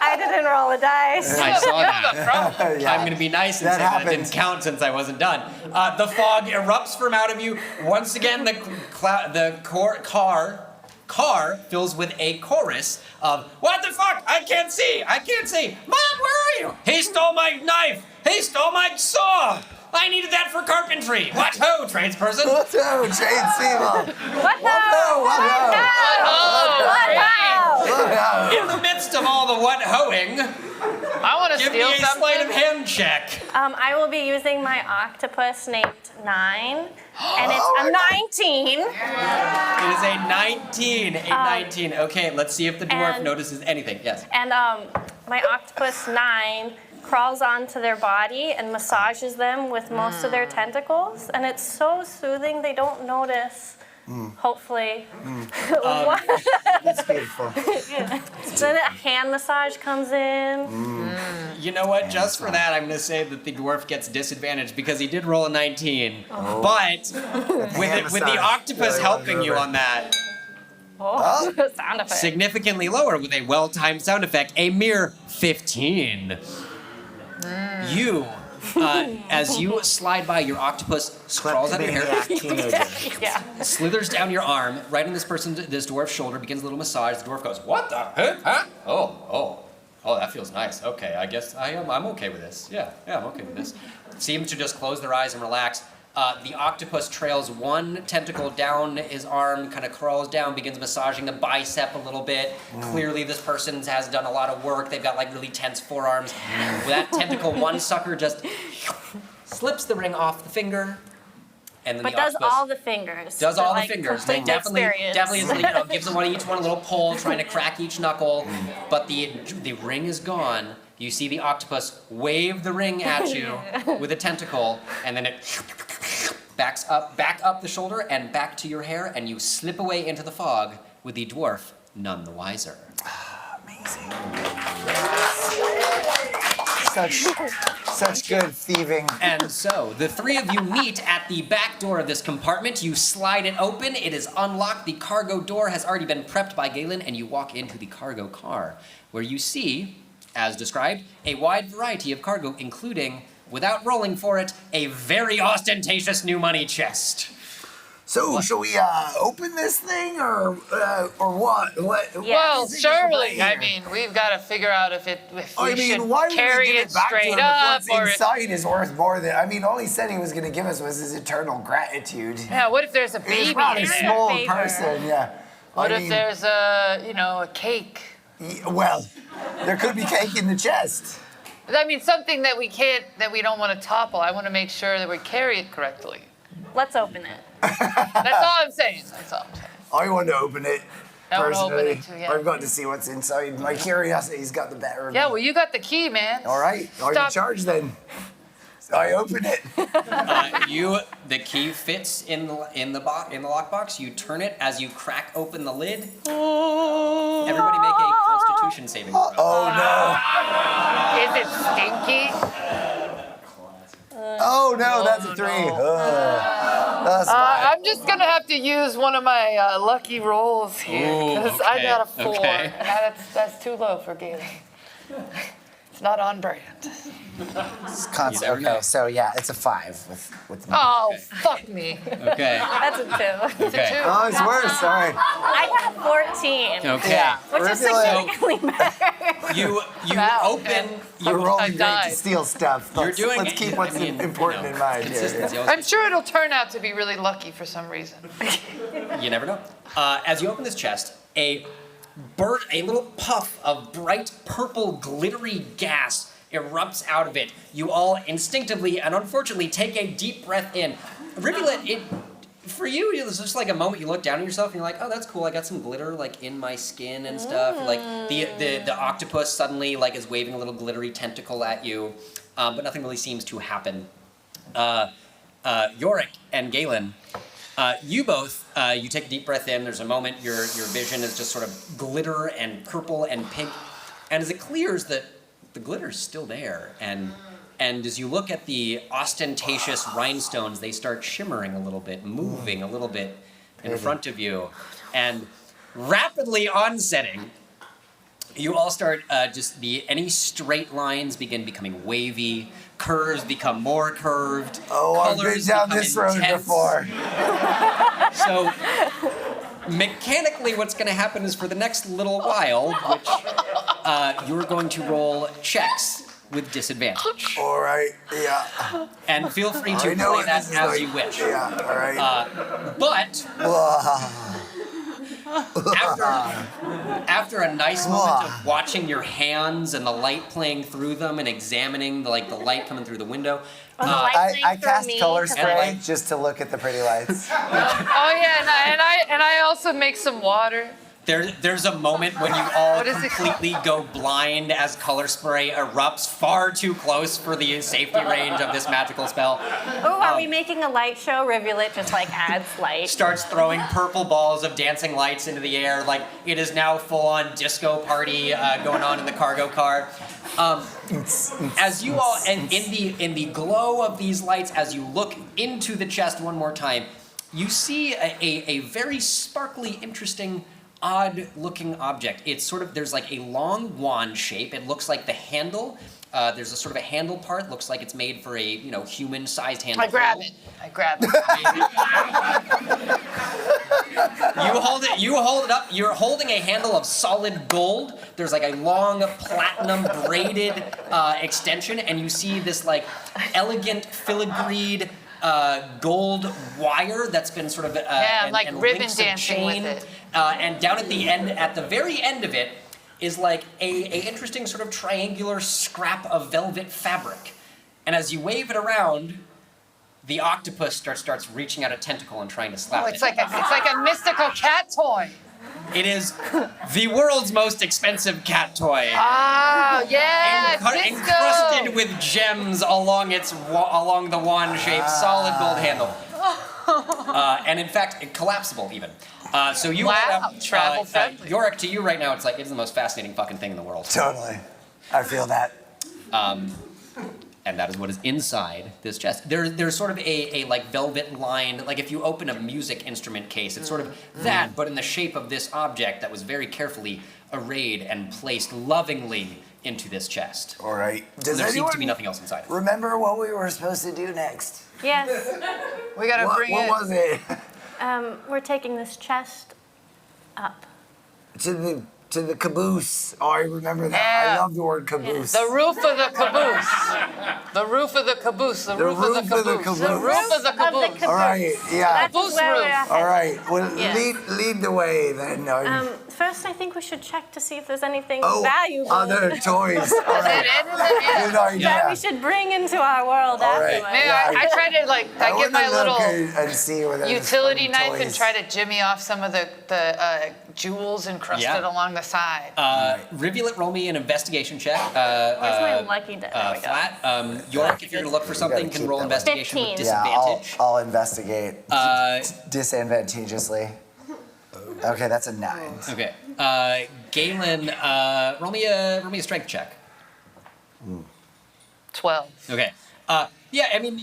I didn't roll a dice. I saw that. Yeah. I'm going to be nice and That say that happens. didn't count since I wasn't done. The fog erupts from out of you. Once again, the car fills with a chorus of, "What the fuck? I can't see! I can't see! Mom, where are you? He stole my knife! He stole my saw! I needed that for carpentry! What ho, tradesperson!" What ho, Jane Seymour? What now? What ho? What now? What ho? In the midst of all the what hoing, I want to give me steal a sleight of something. hand check. I will be using my octopus named 9, and it's Oh a my 19. It is a 19. A 19. Okay, let's see if the dwarf and- notices anything. Yes. And my octopus 9 crawls onto their body and massages them with most of their tentacles, and it's so soothing they don't notice. Hopefully. What? That's beautiful. Then a hand massage comes in. You know what? Just for that, I'm going to say that the dwarf gets disadvantaged because he did roll a 19. But with the massage. octopus Yeah, helping you remember. on that, Oh, sound effect. significantly lower with a well-timed sound effect, a mere 15. You, as you slide by, your octopus crawls out of your hair, Kleptomaniac teenager. Yeah. slithers down your arm, right on this dwarf's shoulder, begins a little massage. The dwarf goes, "What the heck? Huh? Oh, that feels nice. Okay, I guess I'm okay with this. Yeah, I'm okay with this." Seem to just close their eyes and relax. The octopus trails one tentacle down his arm, kind of crawls down, begins massaging the bicep a little bit. Clearly, this person has done a lot of work. They've got like really tense forearms. With that tentacle, one sucker just slips the ring off the finger, and then But the does octopus all the fingers. does for, all the like, fingers. complete Definitely experience. gives them each one a little pull, trying to crack each knuckle. But the ring is gone. You see the octopus wave the ring at you with a tentacle, and then it back up the shoulder and back to your hair, and you slip away into the fog with the dwarf none the wiser. Amazing. Such good thieving. And so, the three of you meet at the back door of this compartment. You slide it open. It is unlocked. The cargo door has already been prepped by Galen, and you walk into the cargo car, where you see, as described, a wide variety of cargo, including, without rolling for it, a very ostentatious new money chest. So, shall we open this thing or what? What? Yeah. Well, is it surely. right I here? mean, we've got to figure out if I we mean, should why would carry we give it it back to straight him up, if or what's inside is worth more than? I mean, all he said he was going to give us was his eternal gratitude. yeah. What if there's a He's baby not in a there? small Favor. person, yeah. What I if mean, there's a cake? Well, there could be cake in the chest. I mean, something that we don't want to topple. I want to make sure that we carry it correctly. Let's open it. That's all I'm saying. That's all I'm saying. I want to open it. I wanna Personally, open it too, yeah. I've got to see what's inside. My curiosity's got the better of Yeah, me. well, you got the key, man. All right, I'm in Stop. charge then. I open it. The key fits in the lockbox. You turn it as you crack open the lid. Everybody make a Constitution saving throw. Oh Is it stinky? no! Oh no, that's a 3. That's fine. I'm just gonna have to use one of my lucky rolls here Ooh, because I got a 4, okay. and that's too low for Galen. It's not on brand. never know. Okay, so yeah, it's a 5 with. Oh, Okay. fuck me. Okay. That's a 2. Okay. Oh, it's worse. Sorry. I got a 14, Okay. Yeah. which is Rivulette. significantly better. You Wow. open. We're rolling I great to died. steal stuff. You're Let's, doing let's it. keep I what's mean, important in mind here. Consistency. I'm sure it'll turn out to be really lucky for some reason. You never know. As you open this chest, a little puff of bright purple glittery gas erupts out of it. You all instinctively and unfortunately take a deep breath in. Rivulet, for you, it was just like a moment you look down at yourself and you're like, oh, that's cool. I got some glitter like in my skin and stuff. Like the octopus suddenly like is waving a little glittery tentacle at you, but nothing really seems to happen. Yorick and Galen, you both, you take a deep breath in. There's a moment your vision is just sort of glitter and purple and pink, and as it clears, the glitter's still there, and as you look at the ostentatious rhinestones, they start shimmering a little bit, moving a little bit in front of you, and rapidly onsetting, you all start any straight lines begin becoming wavy, curves become more curved. Oh, I've been down this road before. So mechanically, what's going to happen is for the next little while, which you're going to roll checks with disadvantage. All right, yeah. And feel free to play that as you wish. Yeah, all right. But after a nice moment of watching your hands and the light playing through them and examining the light coming through the window, I cast color spray just to look at the pretty lights. Oh yeah, and I also make some water. There's a moment when you all completely go blind as color spray erupts far too close for the safety range of this magical spell. Oh, are we making a light show? Rivulet just like adds light. Starts throwing purple balls of dancing lights into the air, like it is now full-on disco party going on in the cargo car. As you all, and in the glow of these lights, as you look into the chest one more time, you see a very sparkly, interesting, odd-looking object. It's sort of, there's like a long wand shape. It looks like the handle. There's a sort of a handle part. Looks like it's made for a human-sized handle. I grab it. You hold it up. You're holding a handle of solid gold. There's like a long platinum braided extension, and you see this like elegant filigreed gold wire that's been sort of like ribbon links of dancing chain. with it. And down at the end, at the very end of it, is like a interesting sort of triangular scrap of velvet fabric. And as you wave it around, the octopus starts reaching out a tentacle and trying to slap it. It's like a mystical cat toy. It is the world's most expensive cat toy. Ah, yeah, encrusted with gems along the wand-shaped solid gold handle. And in fact, collapsible even. So you travel friendly. Yorick, to you right now, it's the most fascinating fucking thing in the world. Totally. I feel that. And that is what is inside this chest. There's sort of a like velvet lined, like if you open a music instrument case, it's sort of that, but in the shape of this object that was very carefully arrayed and placed lovingly into this chest. All right. There seems to be nothing else inside. Remember what we were supposed to do next? Yes. We gotta bring it. What was it? We're taking this chest up. To the caboose. Oh, I remember that. Yeah. I love the word caboose. The roof of the caboose. The roof of the caboose. The roof of the caboose. The roof of the caboose. All right, yeah. Caboose where roof. we're at. All right, well, Yes. lead the way then. First, I think we should check to see if there's anything Oh, valuable other toys. All right. Good idea. that we should bring into our world All right. afterwards. Maybe I try to I get my little and see whether there's utility funny knife and toys. try to jimmy off some of the jewels encrusted along the side. Rivulet, roll me an investigation check. Where's my lucky die? There we go. Flat. Yorick, if you're going to look for something, can keep roll that investigation with 15. Yeah, disadvantage. I'll investigate disadvantageously. Okay, that's a 9. Okay. Galen, roll me a strength check. 12. Okay. Yeah, I mean,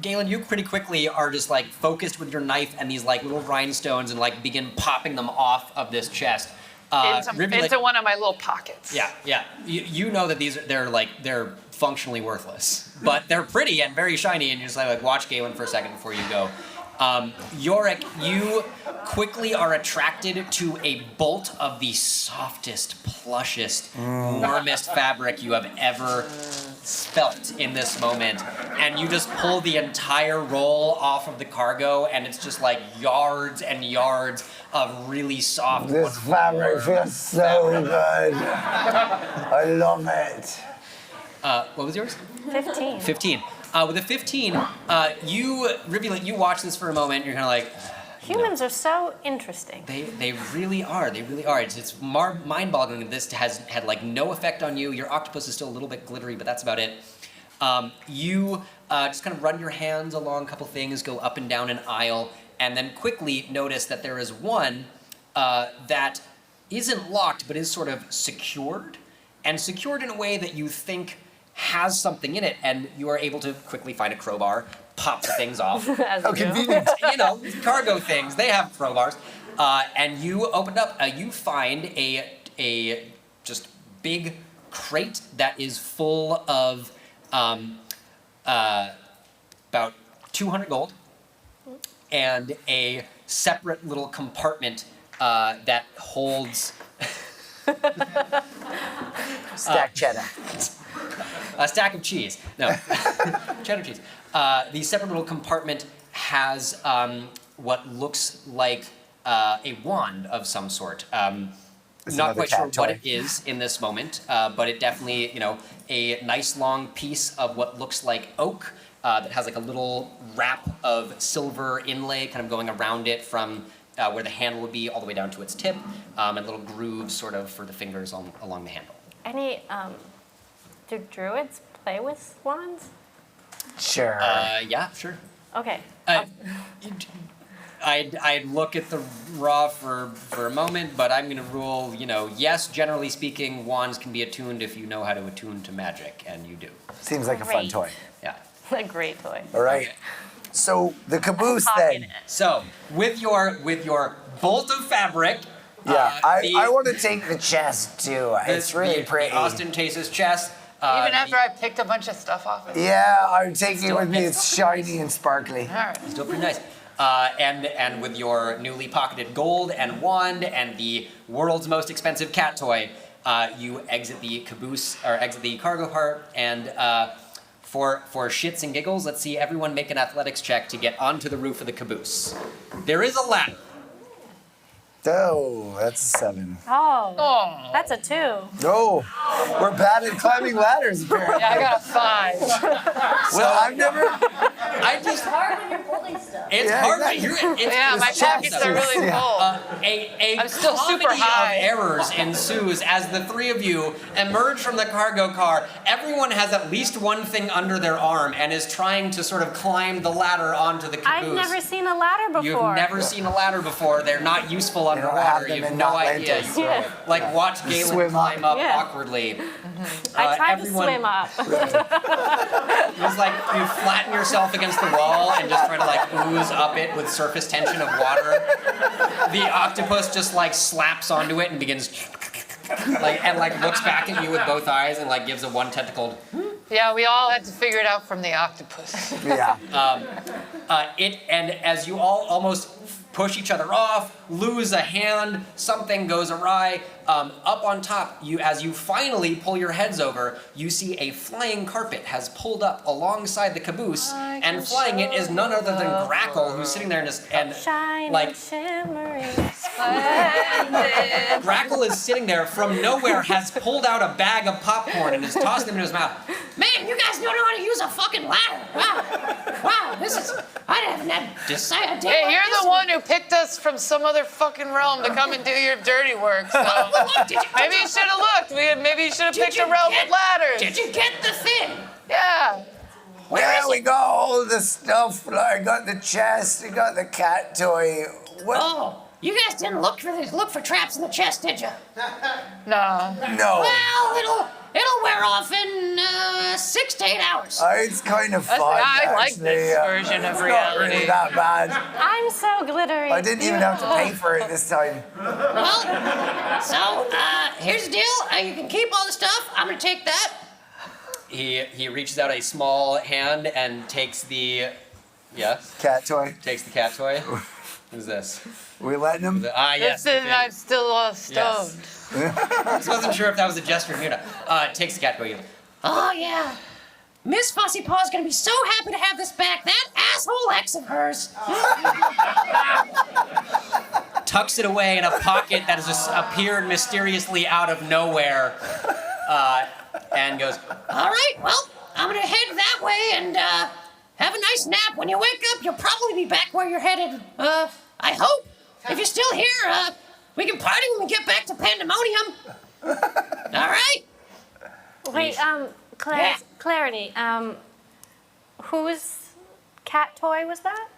Galen, you pretty quickly are just like focused with your knife and these like little rhinestones and like begin popping them off of this chest. Into one of my little pockets. Yeah. You know that they're functionally worthless, but they're pretty and very shiny, and you just like watch Galen for a second before you go. Yorick, you quickly are attracted to a bolt of the softest, plushest, warmest fabric you have ever felt in this moment. And you just pull the entire roll off of the cargo, and it's just like yards and yards of really soft. This fabric feels so good. I love it. What was yours? 15. 15. With a 15, Rivulet, you watch this for a moment. You're kind of like, Humans are so interesting. They really are. They really are. It's mind-boggling that this has had like no effect on you. Your octopus is still a little bit glittery, but that's about it. You just kind of run your hands along a couple things, go up and down an aisle, and then quickly notice that there is one that isn't locked, but is sort of secured, and secured in a way that you think has something in it, and you are able to quickly find a crowbar, pop the things off. How convenient. You know, cargo things, they have crowbars. And you open it up, you find a just big crate that is full of about 200 gold, and a separate little compartment that holds Stack cheddar. a stack of cheese. No, cheddar cheese. The separate little compartment has what looks like a wand of some sort. Not quite sure what it is in this moment, but it definitely, a nice long piece of what looks like oak that has like a little wrap of silver inlay kind of going around it from where the handle would be all the way down to its tip, and little grooves sort of for the fingers along the handle. Any, do druids play with wands? Sure. Yeah, sure. Okay. I'd look at the raw for a moment, but I'm going to rule, yes, generally speaking, wands can be attuned if you know how to attune to magic, and you do. Seems like a fun Great. toy. Yeah. A great toy. All right. Okay. So the caboose Pocket then. it. So, with your bolt of fabric, Yeah, I want to take the chest too. It's really pretty. The ostentatious chest. Even after I picked a bunch of stuff off it. Yeah, I'm taking it with me. It's shiny and sparkly. All right. Still pretty nice. And with your newly pocketed gold and wand and the world's most expensive cat toy, you exit the caboose or exit the cargo cart. And for shits and giggles, let's see everyone make an athletics check to get onto the roof of the caboose. There is a ladder. Oh, that's a 7. Oh. That's a 2. No, we're bad at climbing ladders, apparently. Yeah, I got a 5. Well, I've never. It's hard when you're holding stuff. It's Yeah, hard. exactly. Yeah, my pockets are really full. A I'm still comedy super high. of errors ensues as the three of you emerge from the cargo car. Everyone has at least one thing under their arm and is trying to sort of climb the ladder onto the caboose. I've never seen a ladder before. You've never seen a ladder before. They're not useful don't have underwater. them You have in no idea. Atlantis. You Yeah. like watch Galen swim up. climb up Yeah. awkwardly. I tried everyone- to swim up. It's like you flatten yourself against the wall and just try to like ooze up it with surface tension of water. The octopus just like slaps onto it and begins and looks back at you with both eyes and like gives a one tentacled. Yeah, we all had to figure it out from the octopus. Yeah. And as you all almost push each other off, lose a hand, something goes awry. Up on top, as you finally pull your heads over, you see a flying carpet has pulled up alongside the caboose, and flying it is none other than Grackle, who's sitting there and Shining, like shimmering. Grackle is sitting there from nowhere, has pulled out a bag of popcorn and is tossing them in his mouth. Man, you guys don't know how to use a fucking ladder. Wow, this is. I haven't had decided. Hey, you're the one who picked us from some other fucking realm to come and do your dirty work. So maybe you should have looked. Maybe you should have picked a realm with ladders. Did you get the thing? Yeah. Yeah, we got all the stuff. I got the chest. I got the cat toy. What? Oh, you guys didn't look for traps in the chest, did you? No. No. Well, it'll wear off in 6 to 8 hours. It's kind of fun. I like actually. this version of It's not reality. really that bad. I'm so glittery. I didn't even have to pay for it this time. Well, so here's the deal. You can keep all the stuff. I'm gonna take that. He reaches out a small hand and takes the Cat toy. takes the cat toy. Who's this? We letting him? Yes. This is, okay. I'm still stoned. I wasn't sure if that was a gesture of Muna. Takes the cat toy. Oh yeah. Miss Fussy Paw's gonna be so happy to have this back. That asshole ex of hers. Tucks it away in a pocket that has just appeared mysteriously out of nowhere, and goes, All right. Well, I'm gonna head that that way and have a nice nap. When you wake up, you'll probably be back where you're headed. I hope. If you're still here, we can party when we get back to Pandemonium. All right? Wait, Yeah. Clarity, whose cat toy was that?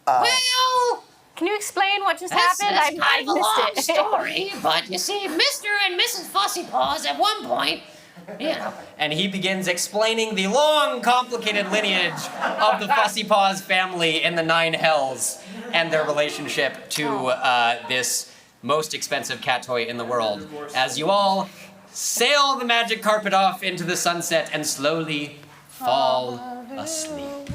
Well, Can you explain what just that's happened? kind I of a long missed it. story, but you see, Mr. and Mrs. Fussy Paws at one point, you know, And he begins explaining the long, complicated lineage of the Fussy Paws family in the Nine Hells and their relationship to this most expensive cat toy in the world. As you all sail the magic carpet off into the sunset and slowly fall asleep.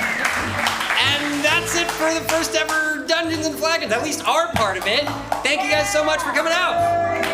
And that's it for the first ever Dungeons and Flagons, at least our part of it. Thank you guys so much for coming out.